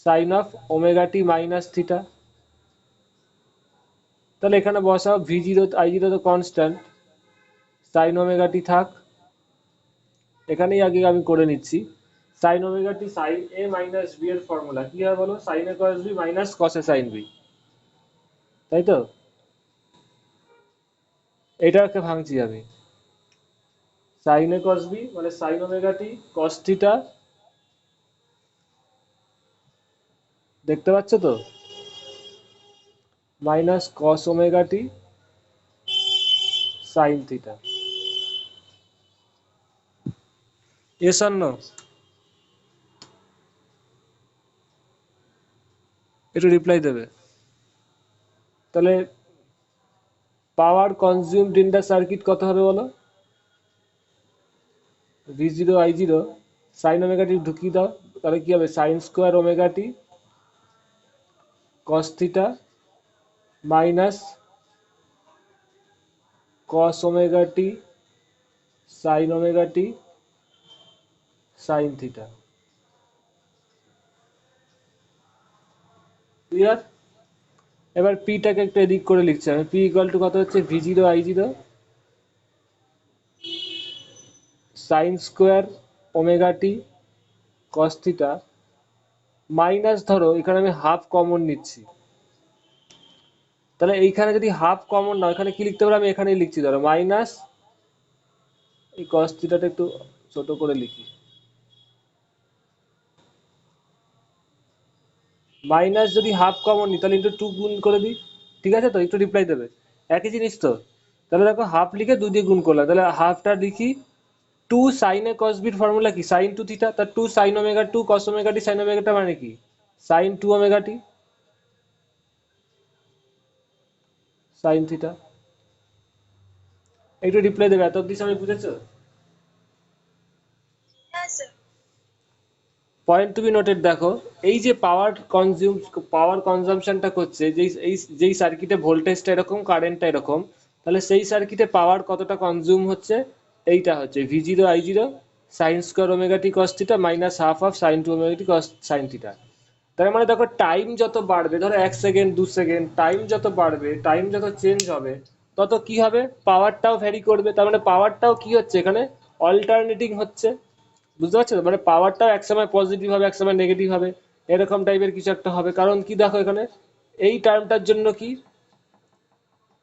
sign of omega T minus theta. তাহলে এখানে বসাও, ভি জিরো আই জিরো তো কনস্ট্যান্ট, সাইন ওমেগা টি থাক, এখানেই আগে আমি করে নিচ্ছি। সাইন ওমেগা টি সাইন এ মাইনাস বি এর ফর্মুলা কি হয় বলো? সাইন এ কস বি মাইনাস কস এ সাইন বি, তাই তো? এটাকে ভাঙছি আমি, সাইন এ কস বি মানে sign omega T cos theta, দেখতে পাচ্ছ তো, minus cos omega T sine theta. Yes or no? একটু রিপ্লাই দেবে। তাহলে power consumed in the circuit কত হবে বলো? V zero I zero sine omega T ঢুকিয়ে দাও, তাহলে কি হবে? Sine square omega T cos theta minus cos omega T sine omega T sine theta. Clear? এবার পিটাকে একটু এদিক করে লিখছি আমি। পি ইকুয়াল টু কত হচ্ছে? V zero I zero sine square omega T cos theta minus, ধরো এখানে আমি হাফ কমন নিচ্ছি, তাহলে এইখানে যদি হাফ কমন না, এখানে কি লিখতে পারো? আমি এখানেই লিখছি, ধরো মাইনাস, এই কস থিটাটা একটু ছোট করে লিখি, মাইনাস যদি হাফ কমন নিই তাহলে ইন্টু টু গুণ করে দিই, ঠিক আছে তো? একটু রিপ্লাই দেবে, একই জিনিস তো। তাহলে দেখো হাফ লিখে 2 দিয়ে গুণ করলাম, তাহলে হাফটা লিখি টু সাইন এ কস বির ফর্মুলা কি, সাইন টু থিটা, তার two sine omega two cos omega T sine ওমেগাটা মানে কি, sine two omega T sine theta. একটু রিপ্লাই দেবে, এত অব্দি সবাই বুঝেছো? হ্যাঁ sir. Point to be noted, দেখো এই যে পাওয়ার কনজাম্পশনটা করছে, যেই সার্কিটে ভোল্টেজটা এরকম কারেন্টটা এরকম, তাহলে সেই সার্কিটে পাওয়ার কতটা কনজিউম হচ্ছে, এইটা হচ্ছে V zero I zero sine square omega T cos theta minus half of sine two omega T cos sine theta. তার মানে দেখো টাইম যত বাড়বে, ধরো 1 সেকেন্ড 2 সেকেন্ড, টাইম যত বাড়বে, টাইম যত চেঞ্জ হবে, তত কি হবে, পাওয়ারটাও ভ্যারি করবে। তার মানে পাওয়ারটাও কি হচ্ছে এখানে, অল্টারনেটিং হচ্ছে। বুঝতে পারছো তো? মানে পাওয়ারটাও একসময় পজিটিভ হবে, একসময় নেগেটিভ হবে, এরকম টাইপের কিছু একটা হবে। কারণ কি দেখো এখানে এই টার্মটার জন্য কি,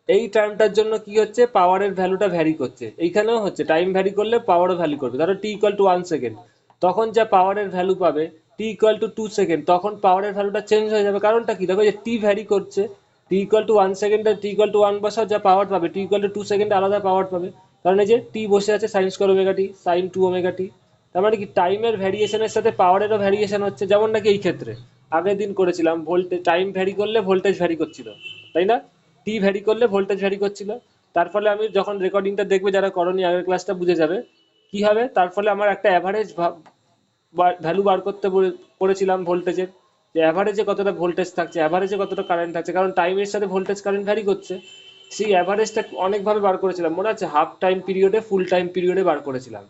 এই টার্মটার জন্য কি হচ্ছে, পাওয়ারের ভ্যালুটা ভ্যারি করছে। এইখানেও হচ্ছে টাইম ভ্যারি করলে পাওয়ারও ভ্যারি করবে। ধরো টি ইকুয়াল টু 1 সেকেন্ড, তখন যা পাওয়ারের ভ্যালু পাবে, টি ইকুয়াল টু 2 সেকেন্ড তখন পাওয়ারের ভ্যালুটা চেঞ্জ হয়ে যাবে। কারণটা কি দেখো, যে টি ভ্যারি করছে, টি ইকুয়াল টু 1 সেকেন্ডে টি ইকুয়াল টু 1 বসাও, যা পাওয়ার পাবে টি ইকুয়াল টু 2 সেকেন্ডে আলাদা পাওয়ার পাবে। কারণ এই যে টি বসে আছে sign square omega T sign two omega টি। তার মানে কি টাইমের ভ্যারিয়েশনের সাথে পাওয়ারেরও ভ্যারিয়েশন হচ্ছে। যেমন নাকি এই ক্ষেত্রে আগের দিন করেছিলাম, ভোল্টেজ টাইম ভ্যারি করলে ভোল্টেজ ভ্যারি করছিল, তাই না? টি ভ্যারি করলে ভোল্টেজ ভ্যারি করছিল। তার ফলে আমি যখন রেকর্ডিংটা দেখবে, যারা করনি আগের ক্লাসটা, বুঝে যাবে কি হবে। তার ফলে আমার একটা অ্যাভারেজ ভ্যালু বার করতে বলেছিলাম ভোল্টেজের, যে অ্যাভারেজে কতটা ভোল্টেজ থাকছে, অ্যাভারেজে কতটা কারেন্ট থাকছে, কারণ টাইমের সাথে ভোল্টেজ কারেন্ট ভ্যারি করছে। সেই অ্যাভারেজটা অনেকভাবে বার করেছিলাম, মনে আছে? হাফ টাইম পিরিয়ডে, ফুল টাইম পিরিয়ডে বার করেছিলাম।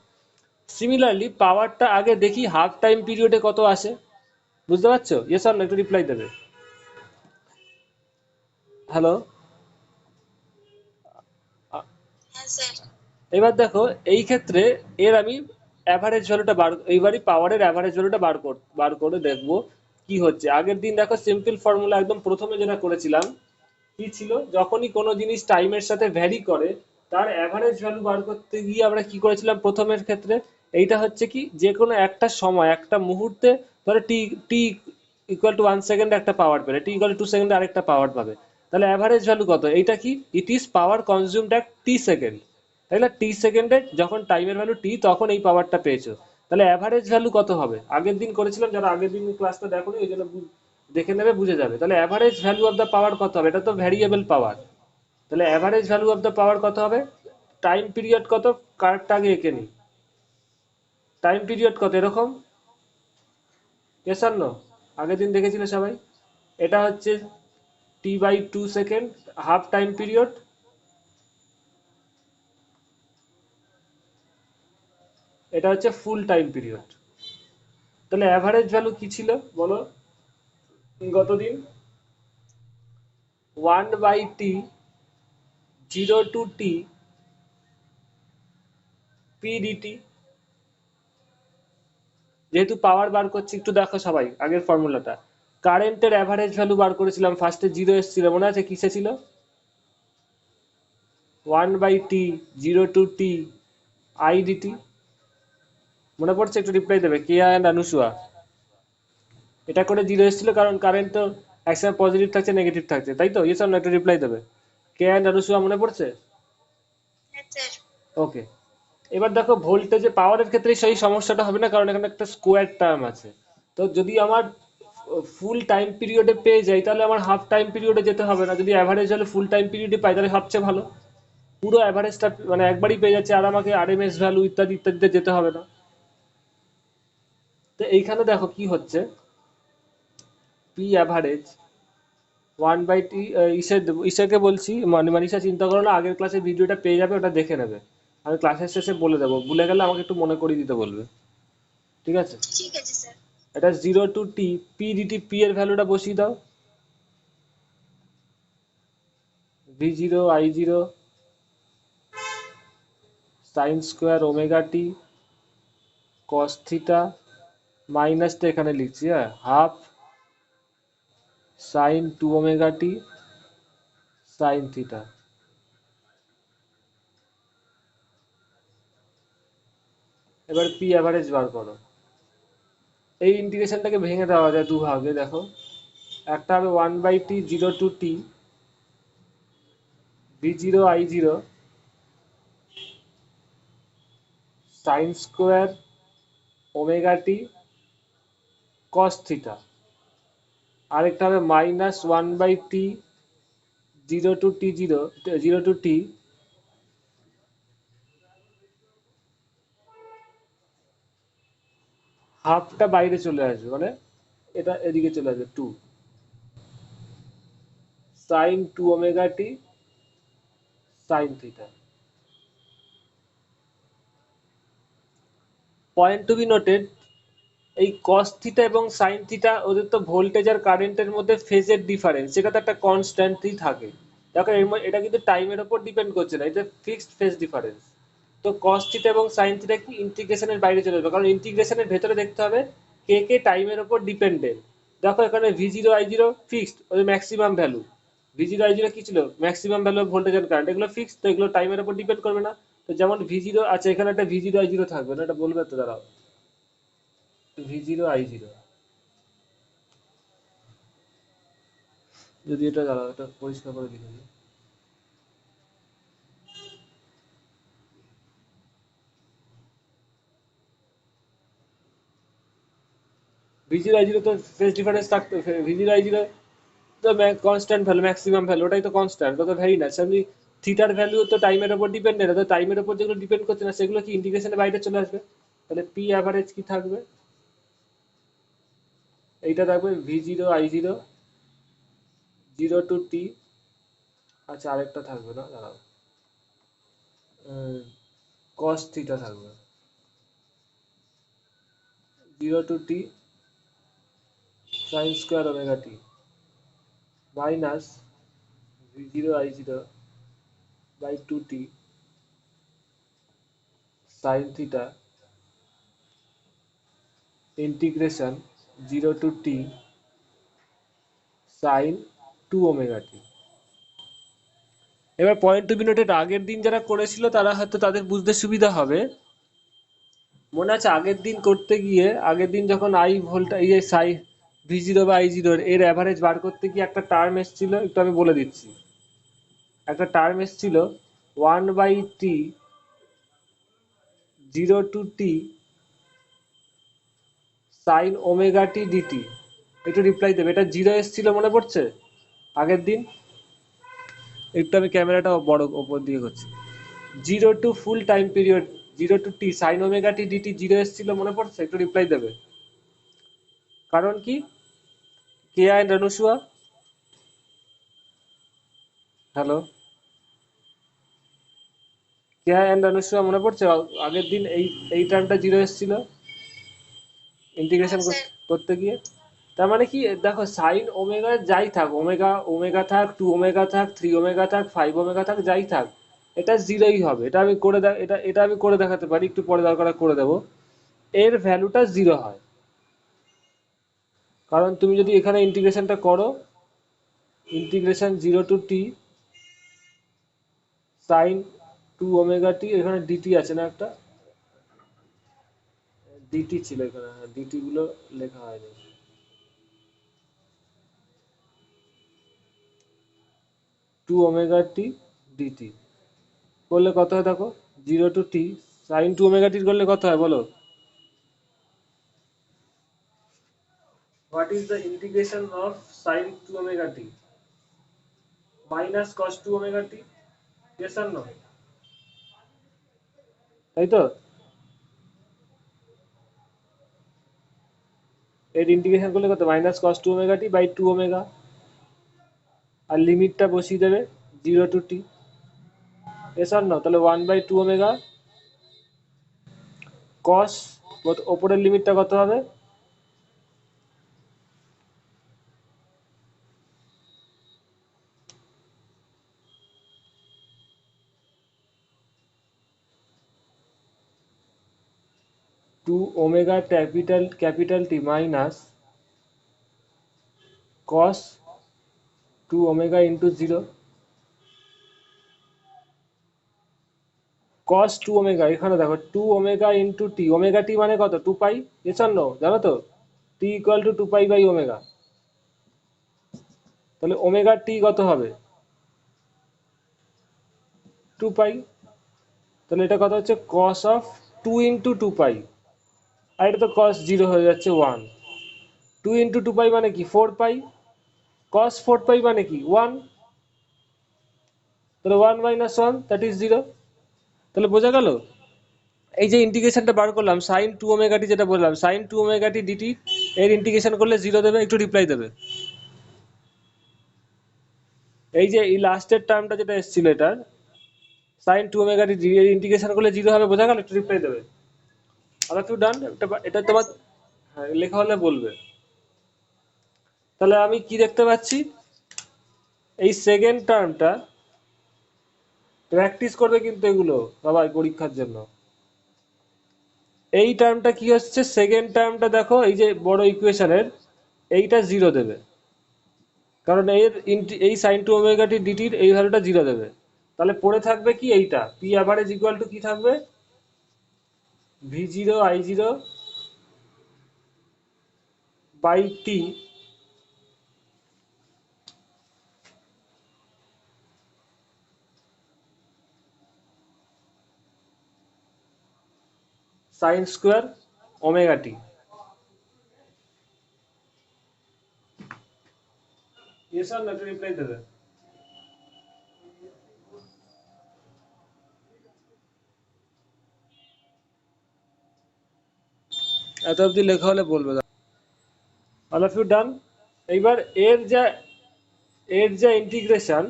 সিমিলারলি পাওয়ারটা আগে দেখি হাফ টাইম পিরিয়ডে কত আসে। বুঝতে পারছো? ইয়েস আর নো, একটু রিপ্লাই দেবে। হ্যালো? হ্যাঁ স্যার। এবার দেখো এই ক্ষেত্রে এর আমি অ্যাভারেজ ভ্যালুটা এইবারই পাওয়ারের অ্যাভারেজ ভ্যালুটা বার করে দেখবো কি হচ্ছে। আগের দিন দেখো সিম্পল ফর্মুলা একদম প্রথমে যেটা করেছিলাম, কি ছিল, যখনই কোনো জিনিস টাইমের সাথে ভ্যারি করে, তার অ্যাভারেজ ভ্যালু বার করতে গিয়ে আমরা কি করেছিলাম প্রথমের ক্ষেত্রে, এইটা হচ্ছে কি, যে কোনো একটা সময় একটা মুহূর্তে, ধরো টি টি ইকুয়াল টু 1 সেকেন্ড একটা পাওয়ার পেলে, টি ইকুয়াল টু 2 সেকেন্ডে আরেকটা পাওয়ার পাবে। তাহলে অ্যাভারেজ ভ্যালু কত, এইটা কি, it is power consumed at T second. তাই না? টি সেকেন্ডে যখন টাইমের ভ্যালু টি, তখন এই পাওয়ারটা পেয়েছো। তাহলে অ্যাভারেজ ভ্যালু কত হবে, আগের দিন করেছিলাম, যারা আগের দিন ক্লাসটা দেখোনি ওই জন্য দেখে নেবে, বুঝে যাবে। তাহলে average value of the power কত হবে, এটা তো ভ্যারিয়েবল পাওয়ার। তাহলে average value of the power কত হবে, টাইম পিরিয়ড কত, কারেক্ট আগে এঁকে নি। টাইম পিরিয়ড কত এরকম, ইয়েস আর নো? আগের দিন দেখেছিলে সবাই? এটা হচ্ছে টি/2 সেকেন্ড হাফ টাইম পিরিয়ড, এটা হচ্ছে ফুল টাইম পিরিয়ড। তাহলে অ্যাভারেজ ভ্যালু কি ছিল বলো গতদিন, 1/t 0 to t pdt। যেহেতু পাওয়ার বার করছি, একটু দেখো সবাই আগের ফর্মুলাটা, কারেন্টের অ্যাভারেজ ভ্যালু বার করেছিলাম, ফার্স্টে জিরো এসেছিল, মনে আছে কিসে ছিল, 1/t 0 to t idt। মনে পড়ছে? একটু রিপ্লাই দেবে, কেয়া অ্যান্ড আনুসুয়া। এটা করে জিরো এসেছিল কারণ কারেন্ট তো একসময় পজিটিভ থাকছে নেগেটিভ থাকছে, তাই তো? ইয়েস অর নো, একটু রিপ্লাই দেবে। কেয়া অ্যান্ড আনুসুয়া মনে পড়ছে? হ্যাঁ স্যার। ওকে। এবার দেখো ভোল্টেজে পাওয়ারের ক্ষেত্রে সেই সমস্যাটা হবে না, কারণ এখানে একটা স্কোয়ার টার্ম আছে। তো যদি আমার ফুল টাইম পিরিয়ডে পেয়ে যাই, তাহলে আমার হাফ টাইম পিরিয়ডে যেতে হবে না। যদি অ্যাভারেজ হলে ফুল টাইম পিরিয়ডে পাই, তাহলে সবচেয়ে ভালো, পুরো অ্যাভারেজটা মানে একবারই পেয়ে যাচ্ছে, আর আমাকে আরএমএস ভ্যালু ইত্যাদি ইত্যাদিতে যেতে হবে না। তো এইখানে দেখো কি হচ্ছে, পি অ্যাভারেজ 1/t, ঈশাকে বলছি, মানে ঈশা চিন্তা করো না, আগের ক্লাসের ভিডিওটা পেয়ে যাবে, ওটা দেখে নেবে। আমি ক্লাসের শেষে বলে দেবো, ভুলে গেলে আমাকে একটু মনে করিয়ে দিতে বলবে, ঠিক আছে? ঠিক আছে স্যার। এটা 0 to t pdt, পি এর ভ্যালুটা বসিয়ে দাও, v0 i0 sine square omega T cos theta, মাইনাসটা এখানে লিখছি, হ্যাঁ, half sine two omega T sine theta. এবার পি অ্যাভারেজ বার করো। এই ইন্টিগ্রেশনটাকে ভেঙে দেওয়া যায় দুভাগে, দেখো, একটা হবে 1/t 0 to t v0 i0 sine square omega T cos theta, আরেকটা হবে মাইনাস 1/t 0 to t হাফটা বাইরে চলে আসবে, মানে এটা এদিকে চলে আসবে 2 sine 2 omega T sine theta. Point to be noted, এই কস থিটা এবং সাইন থিটা ওদের তো ভোল্টেজ আর কারেন্টের মধ্যে ফেজের ডিফারেন্স, সেটা তো একটা কনস্ট্যান্টই থাকে। দেখো এটা কিন্তু টাইমের ওপর ডিপেন্ড করছে না, এটা ফিক্সড ফেজ ডিফারেন্স। তো কস থিটা এবং সাইন থিটা কি ইন্টিগ্রেশনের বাইরে চলে যাবে, কারণ ইন্টিগ্রেশনের ভেতরে দেখতে হবে কে কে টাইমের ওপর ডিপেন্ডেন্ট। দেখো এখানে v0 i0 ফিক্সড, ওই ম্যাক্সিমাম ভ্যালু। v0 i0 কি ছিল, maximum value of voltage and current, এগুলো ফিক্সড, তো এগুলো টাইমের উপর ডিপেন্ড করবে না। তো যেমন v0 আছে, এখানে একটা v0 i0 থাকবে না, এটা বলবে তো, দাঁড়াও, v0 i0 যদি এটা, দাঁড়াও এটা পরিষ্কার করে লিখে দিই। v0 i0 তো ফেজ ডিফারেন্স থাকতো, v0 i0 তো কনস্ট্যান্ট ভ্যালু, ম্যাক্সিমাম ভ্যালু, ওটাই তো কনস্ট্যান্ট, তো ভ্যারি না সেমনি। থিটার ভ্যালু তো টাইমের উপর ডিপেন্ডেন্ট, তো টাইমের উপর যেগুলো ডিপেন্ড করছে না সেগুলো কি ইন্টিগ্রেশনের বাইরে চলে আসবে। তাহলে পি অ্যাভারেজ কি থাকবে, এইটা থাকবে v0 i0 0 to t। আচ্ছা আরেকটা থাকবে না, দাঁড়াও, কস থিটা থাকবে 0 to t sine square omega T minus v0 i0/2t sine theta integration 0 to t sine 2 omega T. এবার পয়েন্ট টু বি নোটেড, আগের দিন যারা করেছিল তারা হয়তো তাদের বুঝতে সুবিধা হবে। মনে আছে আগের দিন করতে গিয়ে, আগের দিন যখন আই ভোল্টা এই যে সাই v0/i0 এর অ্যাভারেজ বার করতে গিয়ে একটা টার্ম এসেছিল, একটু আমি বলে দিচ্ছি। একটা টার্ম এসেছিল 1/t 0 to t sine omega T DT. একটু রিপ্লাই দেবে, এটা জিরো এসেছিল মনে পড়ছে আগের দিন? একটু আমি ক্যামেরাটা বড় ওপর দিয়ে করছি। 0 to full time period 0 to t sine omega T DT zero এসেছিল মনে পড়ছে? একটু রিপ্লাই দেবে। কারণ কি? Keya and Anusuya, hello, Keya and Anusuya মনে পড়ছে আগের দিন এই টার্মটা জিরো এসেছিল ইন্টিগ্রেশন হ্যাঁ স্যার। করতে গিয়ে? তার মানে কি, দেখো সাইন ওমেগা যাই থাক, ওমেগা ওমেগা থাক, 2 ওমেগা থাক, 3 ওমেগা থাক, 5 ওমেগা থাক, যাই থাক, এটা জিরোই হবে। এটা আমি করে এটা আমি করে দেখাতে পারি, একটু পরে দরকার করে দেবো। এর ভ্যালুটা জিরো হয়, কারণ তুমি যদি এখানে ইন্টিগ্রেশনটা করো, integration 0 to t sine 2 omega T, এখানে ডিটি আছে না একটা, ডিটি ছিল এখানে, হ্যাঁ ডিটি গুলো লেখা হয়নি। 2 ওমেগা টি ডিটি করলে কত হয় দেখো, 0 to t sine 2 omega T করলে কত হয় বলো? What is the integration of sine 2 omega T minus cos 2 omega T? Yes আর নো? তাই তো, এর ইন্টিগ্রেশন করলে কত, minus cos 2 omega T omega, আর লিমিটটা বসিয়ে দেবে 0 to t। ইয়েস আর নো? তাহলে 1/2 ওমেগা কস, ওপরের লিমিটটা কত হবে, 2 omega capital T minus cos 2 omega × 0 cos 2 omega, এখানে দেখো 2 ওমেগা × t, ওমেগা টি মানে কত, 2 পাই, ইয়েস আর নো, জানো তো, t = 2 পাই/ওমেগা। তাহলে ওমেগা টি কত হবে, 2 পাই। তাহলে এটা কত হচ্ছে, cos of two into two pi, আর এটা তো কস জিরো হয়ে যাচ্ছে one. Two into two pi মানে কি ফোর পাই, কস ফোর পাই মানে কি ওয়ান, তাহলে one minus one that is zero. তাহলে বোঝা গেল? এই যে ইন্টিগ্রেশনটা বার করলাম সাইন টু ওমেগা টি, যেটা বললাম sign two omega T DT, এর ইন্টিগ্রেশন করলে জিরো দেবে, একটু রিপ্লাই দেবে। এই যে এই লাস্টের টার্মটা যেটা এসেছিল এটার সাইন টু ওমেগা টি এর ইন্টিগ্রেশন করলে জিরো হবে, বোঝা গেল? একটু রিপ্লাই দেবে। আবার কেউ ডান এটা হ্যাঁ তোমার, স্যার। হ্যাঁ লেখা হলে বলবে। তাহলে আমি কি দেখতে পাচ্ছি, এই সেকেন্ড টার্মটা প্র্যাকটিস করবে কিন্তু এগুলো সবাই পরীক্ষার জন্য। এই টার্মটা কি হচ্ছে, সেকেন্ড টার্মটা দেখো এই যে বড় ইকুয়েশনের এইটা জিরো দেবে, কারণ এর এই সাইন টু ওমেগা টি ডিটির এই ভ্যালুটা জিরো দেবে। তাহলে পড়ে থাকবে কি এইটা, পি অ্যাভারেজ ইকুয়াল টু কি থাকবে, V zero I zero by T sine square omega T. Yes or no, reply দেবে। এত অবধি লেখা হলে বলবে। All of you done? এইবার এর যা ইন্টিগ্রেশন,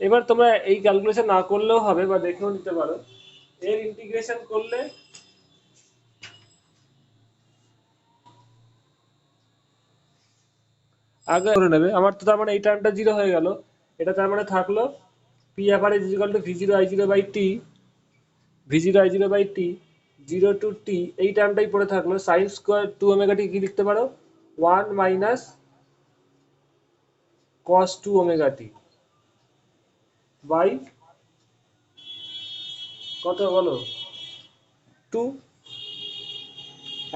এবার তোমরা এই ক্যালকুলেশন না করলেও হবে বা দেখেও নিতে পারো। এর ইন্টিগ্রেশন করলে আগে করে নেবে। আমার তো তার মানে এই টার্মটা জিরো হয়ে গেল, এটা তার মানে থাকলো P average is equal to V zero I zero by T, V zero I zero by T, zero to T, এই টার্মটাই পড়ে থাকলো। Sine square two omega T কি লিখতে পারো, one minus cos two omega T by কত বলো, two,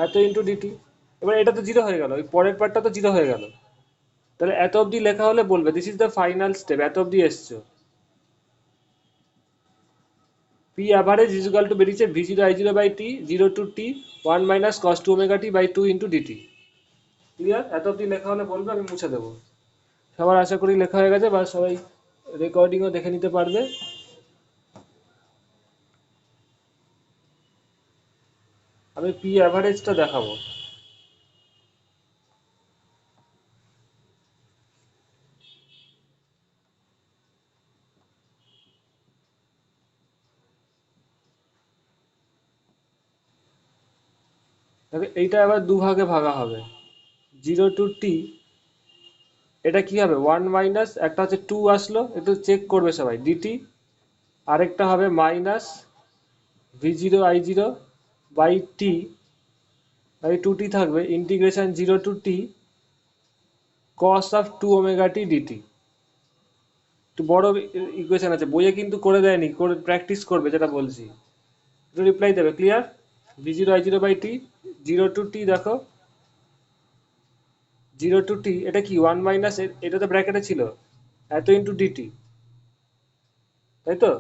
এত ইন্টু ডিটি। এবার এটা তো জিরো হয়ে গেল, ওই পরের পার্টটা তো জিরো হয়ে গেল। তাহলে এত অবধি লেখা হলে বলবে this is the final step, এত অবধি এসছো। P average is equal to বেরিয়েছে V zero I zero by T, zero to T, one minus cos two omega T by two into DT. Clear? এত অবধি লেখা হলে বলবে, আমি মুছে দেবো। সবার আশা করি লেখা হয়ে গেছে, বা সবাই রেকর্ডিংও দেখে নিতে পারবে। আমি পি অ্যাভারেজটা দেখাবো। দেখো এইটা আবার দুভাগে ভাগা হবে, জিরো টু টি, এটা কি হবে ওয়ান মাইনাস, একটা হচ্ছে টু আসলো, একটু চেক করবে সবাই, ডিটি, আরেকটা হবে minus V zero I zero by T, by two T থাকবে integration zero to T cos of two omega T DT. একটু বড় ইকুয়েশন আছে, বইয়ে কিন্তু করে দেয়নি, করে প্র্যাকটিস করবে যেটা বলছি। একটু রিপ্লাই দেবে। Clear? V zero I zero by T, zero to T দেখো, জিরো টু টি এটা কি ওয়ান মাইনাস, এটা তো ব্র্যাকেটে ছিল, এত ইন্টু ডিটি, তাই তো?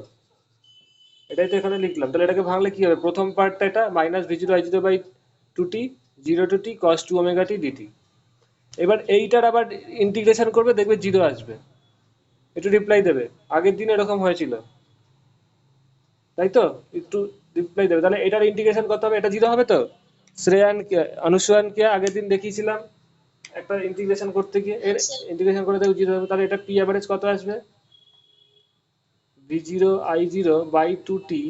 এটাই তো এখানে লিখলাম। তাহলে এটাকে ভাঙলে কি হবে, প্রথম পার্টটা এটা minus V zero I zero by two T, zero to T cos two omega T DT. এবার এইটার আবার ইন্টিগ্রেশন করবে, দেখবে জিরো আসবে। একটু রিপ্লাই দেবে। আগের দিন এরকম হয়েছিল, তাই তো? একটু রিপ্লাই দেবে। তাহলে এটার ইন্টিগ্রেশন করতে হবে, এটা জিরো হবে তো। শ্রেয়ানকে, অনুসূয়ানকে আগের দিন দেখিয়েছিলাম একটা ইন্টিগ্রেশন করতে গিয়ে, এর হ্যাঁ স্যার। ইন্টিগ্রেশন করে দেখো জিরো হবে। তাহলে এটা পি অ্যাভারেজ কত আসবে, V zero I zero by two T,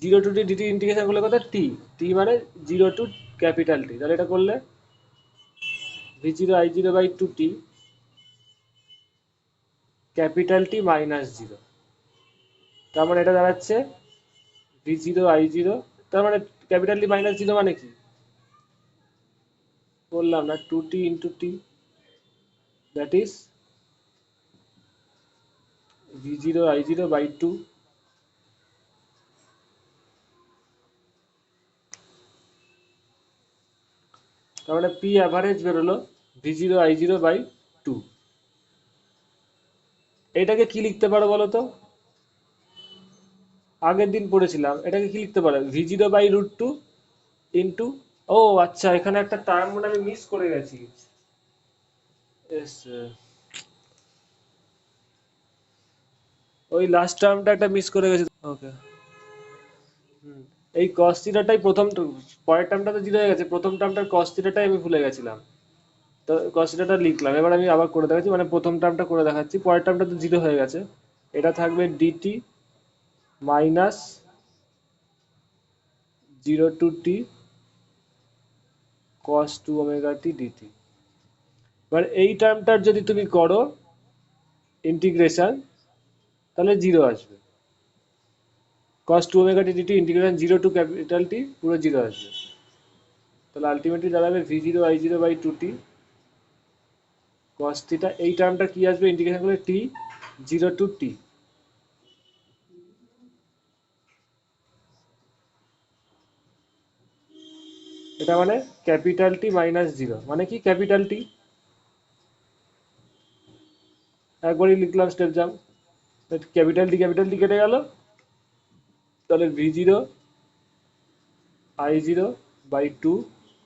zero to T DT integration করলে কত, টি, টি মানে জিরো টু ক্যাপিটাল টি। তাহলে এটা করলে V zero I zero by two T capital T minus zero. তার মানে এটা দাঁড়াচ্ছে ভি জিরো আই জিরো, তার মানে ক্যাপিটাল টি মাইনাস জিরো মানে কি বললাম না, two T into T, that is V zero I zero by two. তার মানে পি অ্যাভারেজ বেরোলো V zero I zero by two. এটাকে কি লিখতে পারো বলো তো, আগের দিন পড়েছিলাম, এটাকে কি লিখতে পারো, v0/√2 ইন্টু, ও আচ্ছা এখানে একটা টার্ম মনে হয় আমি মিস করে গেছি। এস, ওই লাস্ট টার্মটা একটা মিস করে গেছি। ওকে। এই cos থিটাটাই প্রথম, পরের টার্মটা তো জিরো হয়ে গেছে, প্রথম টার্মটার cos থিটাটাই আমি ভুলে গেছিলাম। তো cos থিটাটা লিখলাম, এবার আমি আবার করে দেখাচ্ছি, মানে প্রথম টার্মটা করে দেখাচ্ছি, পরের টার্মটা তো জিরো হয়ে গেছে। এটা থাকবে DT minus 0 to t cos 2 ωt dt। এবার এই টার্মটার যদি তুমি করো ইন্টিগ্রেশন, তাহলে জিরো আসবে। cos 2 ωt dt integration 0 to T পুরো জিরো আসবে। তাহলে আলটিমেটলি দাঁড়াবে v0i0/2t cos থিটা। এই টার্মটা কি আসবে ইন্টিগ্রেশন করলে, t 0 to T। এটা মানে ক্যাপিটাল টি মাইনাস জিরো, মানে কি ক্যাপিটাল টি, একবারই লিখলাম স্টেপ জাম্প, ক্যাপিটাল টি কেটে গেল, তাহলে v0i0/2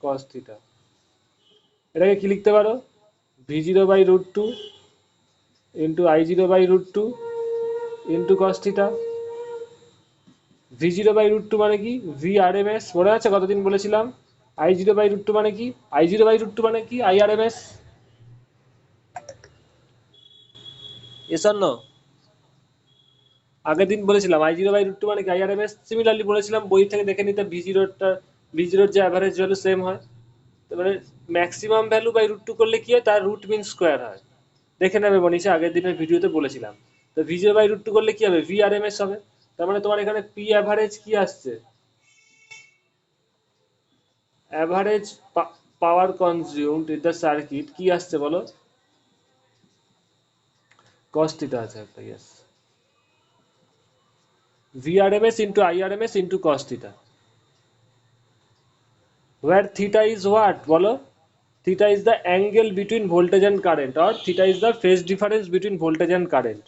cos থিটা। এটাকে কি লিখতে পারো, v0/√2 into i0/√2 into cos theta. v0/√2 মানে কি, vrms, মনে আছে কতদিন বলেছিলাম। i0/√2 মানে কি, i0/√2 মানে কি irms, এস অর নো? আগের দিন বলেছিলাম i0/√2 মানে কি irms। সিমিলারলি বলেছিলাম বই থেকে দেখে নিতে, v0 যে অ্যাভারেজ ভ্যালু সেম হয়, তারপরে ম্যাক্সিমাম ভ্যালু বাই √2 করলে কি হয়, তার রুট মিন স্কোয়ার হয়। দেখে নেবে মনীষা, আগের দিনের ভিডিওতে বলেছিলাম। তো v0/√2 করলে কি হবে, vrms হবে। তার মানে তোমার এখানে পি অ্যাভারেজ কি আসছে, average power consumed in the circuit কি আসছে বলো, cos থিটা আছে একটা, yes, vrms into irms into cos theta, where theta is what বলো, theta is the angle between voltage and current, or theta is the phase difference between voltage and current,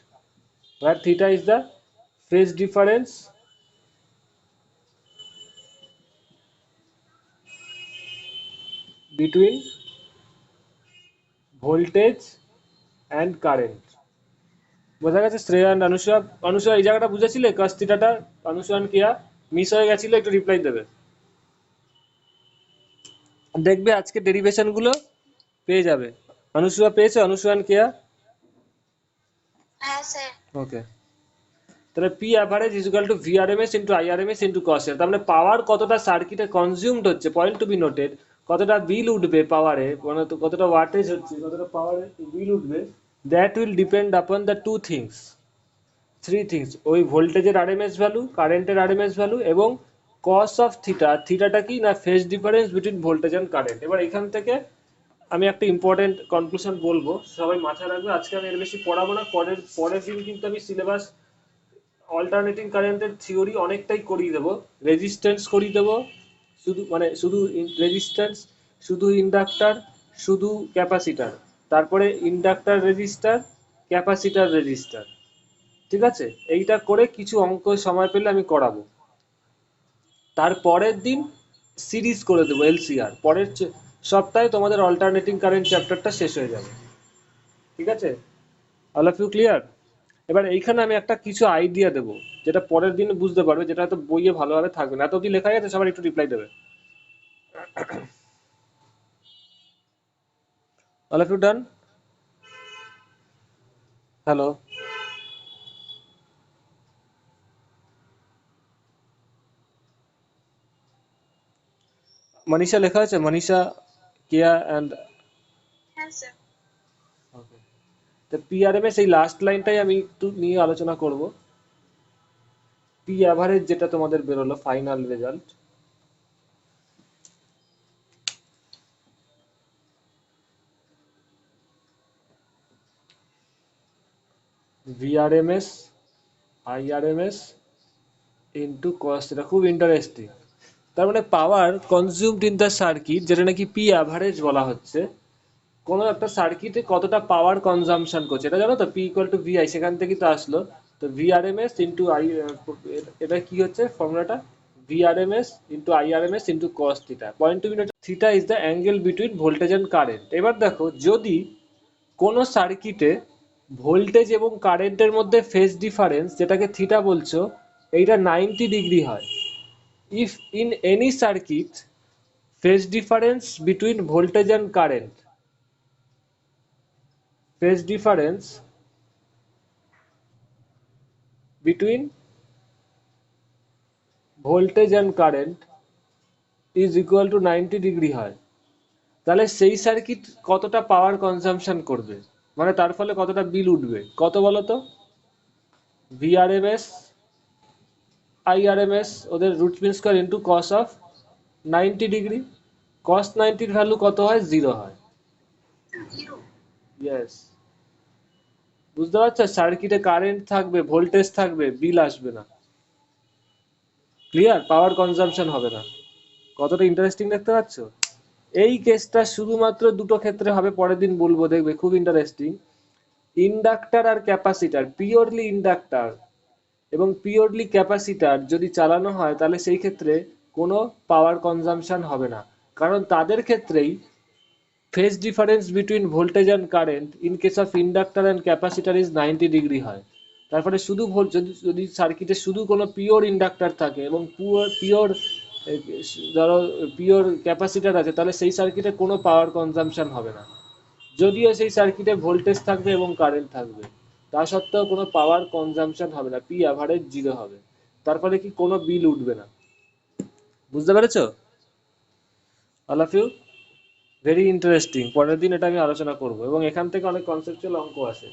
where theta is the phase difference between voltage and current। বোঝা গেছে Shreya and Anusha? Anusha এই জায়গাটা বুঝেছিলে cos থিটাটা? Anusha and Keya miss হয়ে গেছিল, একটু reply দেবে। দেখবে আজকে ডেরিভেশন গুলো পেয়ে যাবে। অনুষা পেয়েছে, অনুষা and কেয়া? হ্যাঁ স্যার। ওকে। তাহলে P average is equal two V RMS into IRMS into কস। তার মানে পাওয়ার কতটা সার্কিটে কনজিউমড হচ্ছে, পয়েন্ট টু বি নোটেড, কতটা বিল উঠবে পাওয়ারে, মানে কতটা ওয়াটেজ হচ্ছে, কতটা পাওয়ারে বিল উঠবে, that will depend upon the two things, three things, ওই ভোল্টেজের আরএমএস ভ্যালু, কারেন্টের আরএমএস ভ্যালু, এবং কস অফ থিটা। থিটাটা কি না, phase difference between voltage and current. এবার এখান থেকে আমি একটা ইম্পর্টেন্ট কনক্লুশন বলবো, সবাই মাথায় রাখবে। আজকে আমি এর বেশি পড়াবো না, পরের পরের দিন কিন্তু আমি সিলেবাস অল্টারনেটিং কারেন্টের থিওরি অনেকটাই করিয়ে দেবো, রেজিস্ট্যান্স করিয়ে দেবো, শুধু মানে শুধু রেজিস্ট্যান্স, শুধু ইন্ডাক্টর, শুধু ক্যাপাসিটার, তারপরে ইন্ডাক্টর রেজিস্টার, ক্যাপাসিটার রেজিস্টার, ঠিক আছে? এইটা করে কিছু অঙ্ক সময় পেলে আমি করাবো। তারপরের দিন সিরিজ করে দেবো এলসিআর, পরের সপ্তাহে তোমাদের অল্টারনেটিং কারেন্ট চ্যাপ্টারটা শেষ হয়ে যাবে, ঠিক আছে? All of you clear? এবার এইখানে আমি একটা কিছু আইডিয়া দেবো, যেটা পরের দিন বুঝতে পারবে, যেটা হয়তো বইয়ে ভালোভাবে থাকবে না। এত অব্দি লেখা গেছে, সবার একটু রিপ্লাই দেবে। All of you done? Hello, Manisha লেখা আছে? মনীষা, কেয়া অ্যান্ড, হ্যাঁ স্যার। ওকে। তো পিআরএমএস এই লাস্ট লাইনটাই আমি একটু নিয়ে আলোচনা করব। পি অ্যাভারেজ যেটা তোমাদের বেরোলো final result, V RMS IRMS into কস, এটা খুব ইন্টারেস্টিং। তার মানে পাওয়ার কনজিউমড ইন দ্য সার্কিট, যেটা নাকি পি অ্যাভারেজ বলা হচ্ছে, কোনো একটা সার্কিটে কতটা পাওয়ার কনজাম্পশন করছে, এটা জানো তো, পি ইকুয়াল টু ভিআই, সেখান থেকে তো আসলো। তো ভিআরএমএস ইন্টু আই, এটা কি হচ্ছে ফর্মুলাটা, VRMS into IRMS into cos theta. Point to be noted, theta is the angle between voltage and current. এবার দেখো, যদি কোনো সার্কিটে ভোল্টেজ এবং কারেন্টের মধ্যে ফেজ ডিফারেন্স, যেটাকে থিটা বলছো, এইটা 90 ডিগ্রি হয়, if in any circuit phase difference between voltage and current, phase difference between voltage and current is equal to 90 degree হয়, তাহলে সেই সার্কিট কতটা পাওয়ার কনজাম্পশন করবে, মানে তার ফলে কতটা বিল উঠবে, কত বলো তো? ভিআরএমএস আইআরএমএস, ওদের root mean square into cos of 90 degree. Cos 90 value কত হয়? 0 হয়। ইয়েস, বুঝতে পারছো? সার্কিটে কারেন্ট থাকবে, ভোল্টেজ থাকবে, বিল আসবে না। ক্লিয়ার? পাওয়ার কনজাম্পশন হবে না। কতটা ইন্টারেস্টিং দেখতে পাচ্ছ? এই কেসটা শুধুমাত্র দুটো ক্ষেত্রে হবে, পরের দিন বলবো, দেখবে খুব ইন্টারেস্টিং। ইন্ডাক্টর আর ক্যাপাসিটার, পিওরলি ইন্ডাক্টর এবং পিওরলি ক্যাপাসিটার যদি চালানো হয়, তাহলে সেই ক্ষেত্রে কোনো পাওয়ার কনজাম্পশন হবে না, কারণ তাদের ক্ষেত্রেই phase difference between voltage and current in case of inductor and capacitor is 90 degree হয়। তারপরে শুধু যদি সার্কিটে শুধু কোনো পিওর ইন্ডাক্টর থাকে এবং পিওর ধরো পিওর ক্যাপাসিটার আছে, তাহলে সেই সার্কিটে কোনো পাওয়ার কনজাম্পশন হবে না, যদিও সেই সার্কিটে ভোল্টেজ থাকবে এবং কারেন্ট থাকবে, তা সত্ত্বেও কোনো পাওয়ার কনজাম্পশন হবে না, পি অ্যাভারেজ 0 হবে। তারপরে কি কোনো বিল উঠবে না। বুঝতে পেরেছো all of you? Very interesting. পরের দিন এটা আমি আলোচনা করব এবং এখান থেকে অনেক কনসেপচুয়াল অঙ্ক আসে।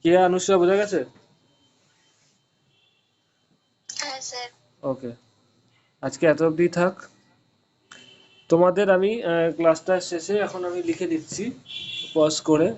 কে অনুষ্কা, বোঝা গেছে? হ্যাঁ স্যার। ওকে, আজকে এত অবধি থাক। তোমাদের আমি ক্লাসটা শেষে এখন আমি লিখে দিচ্ছি পজ করে।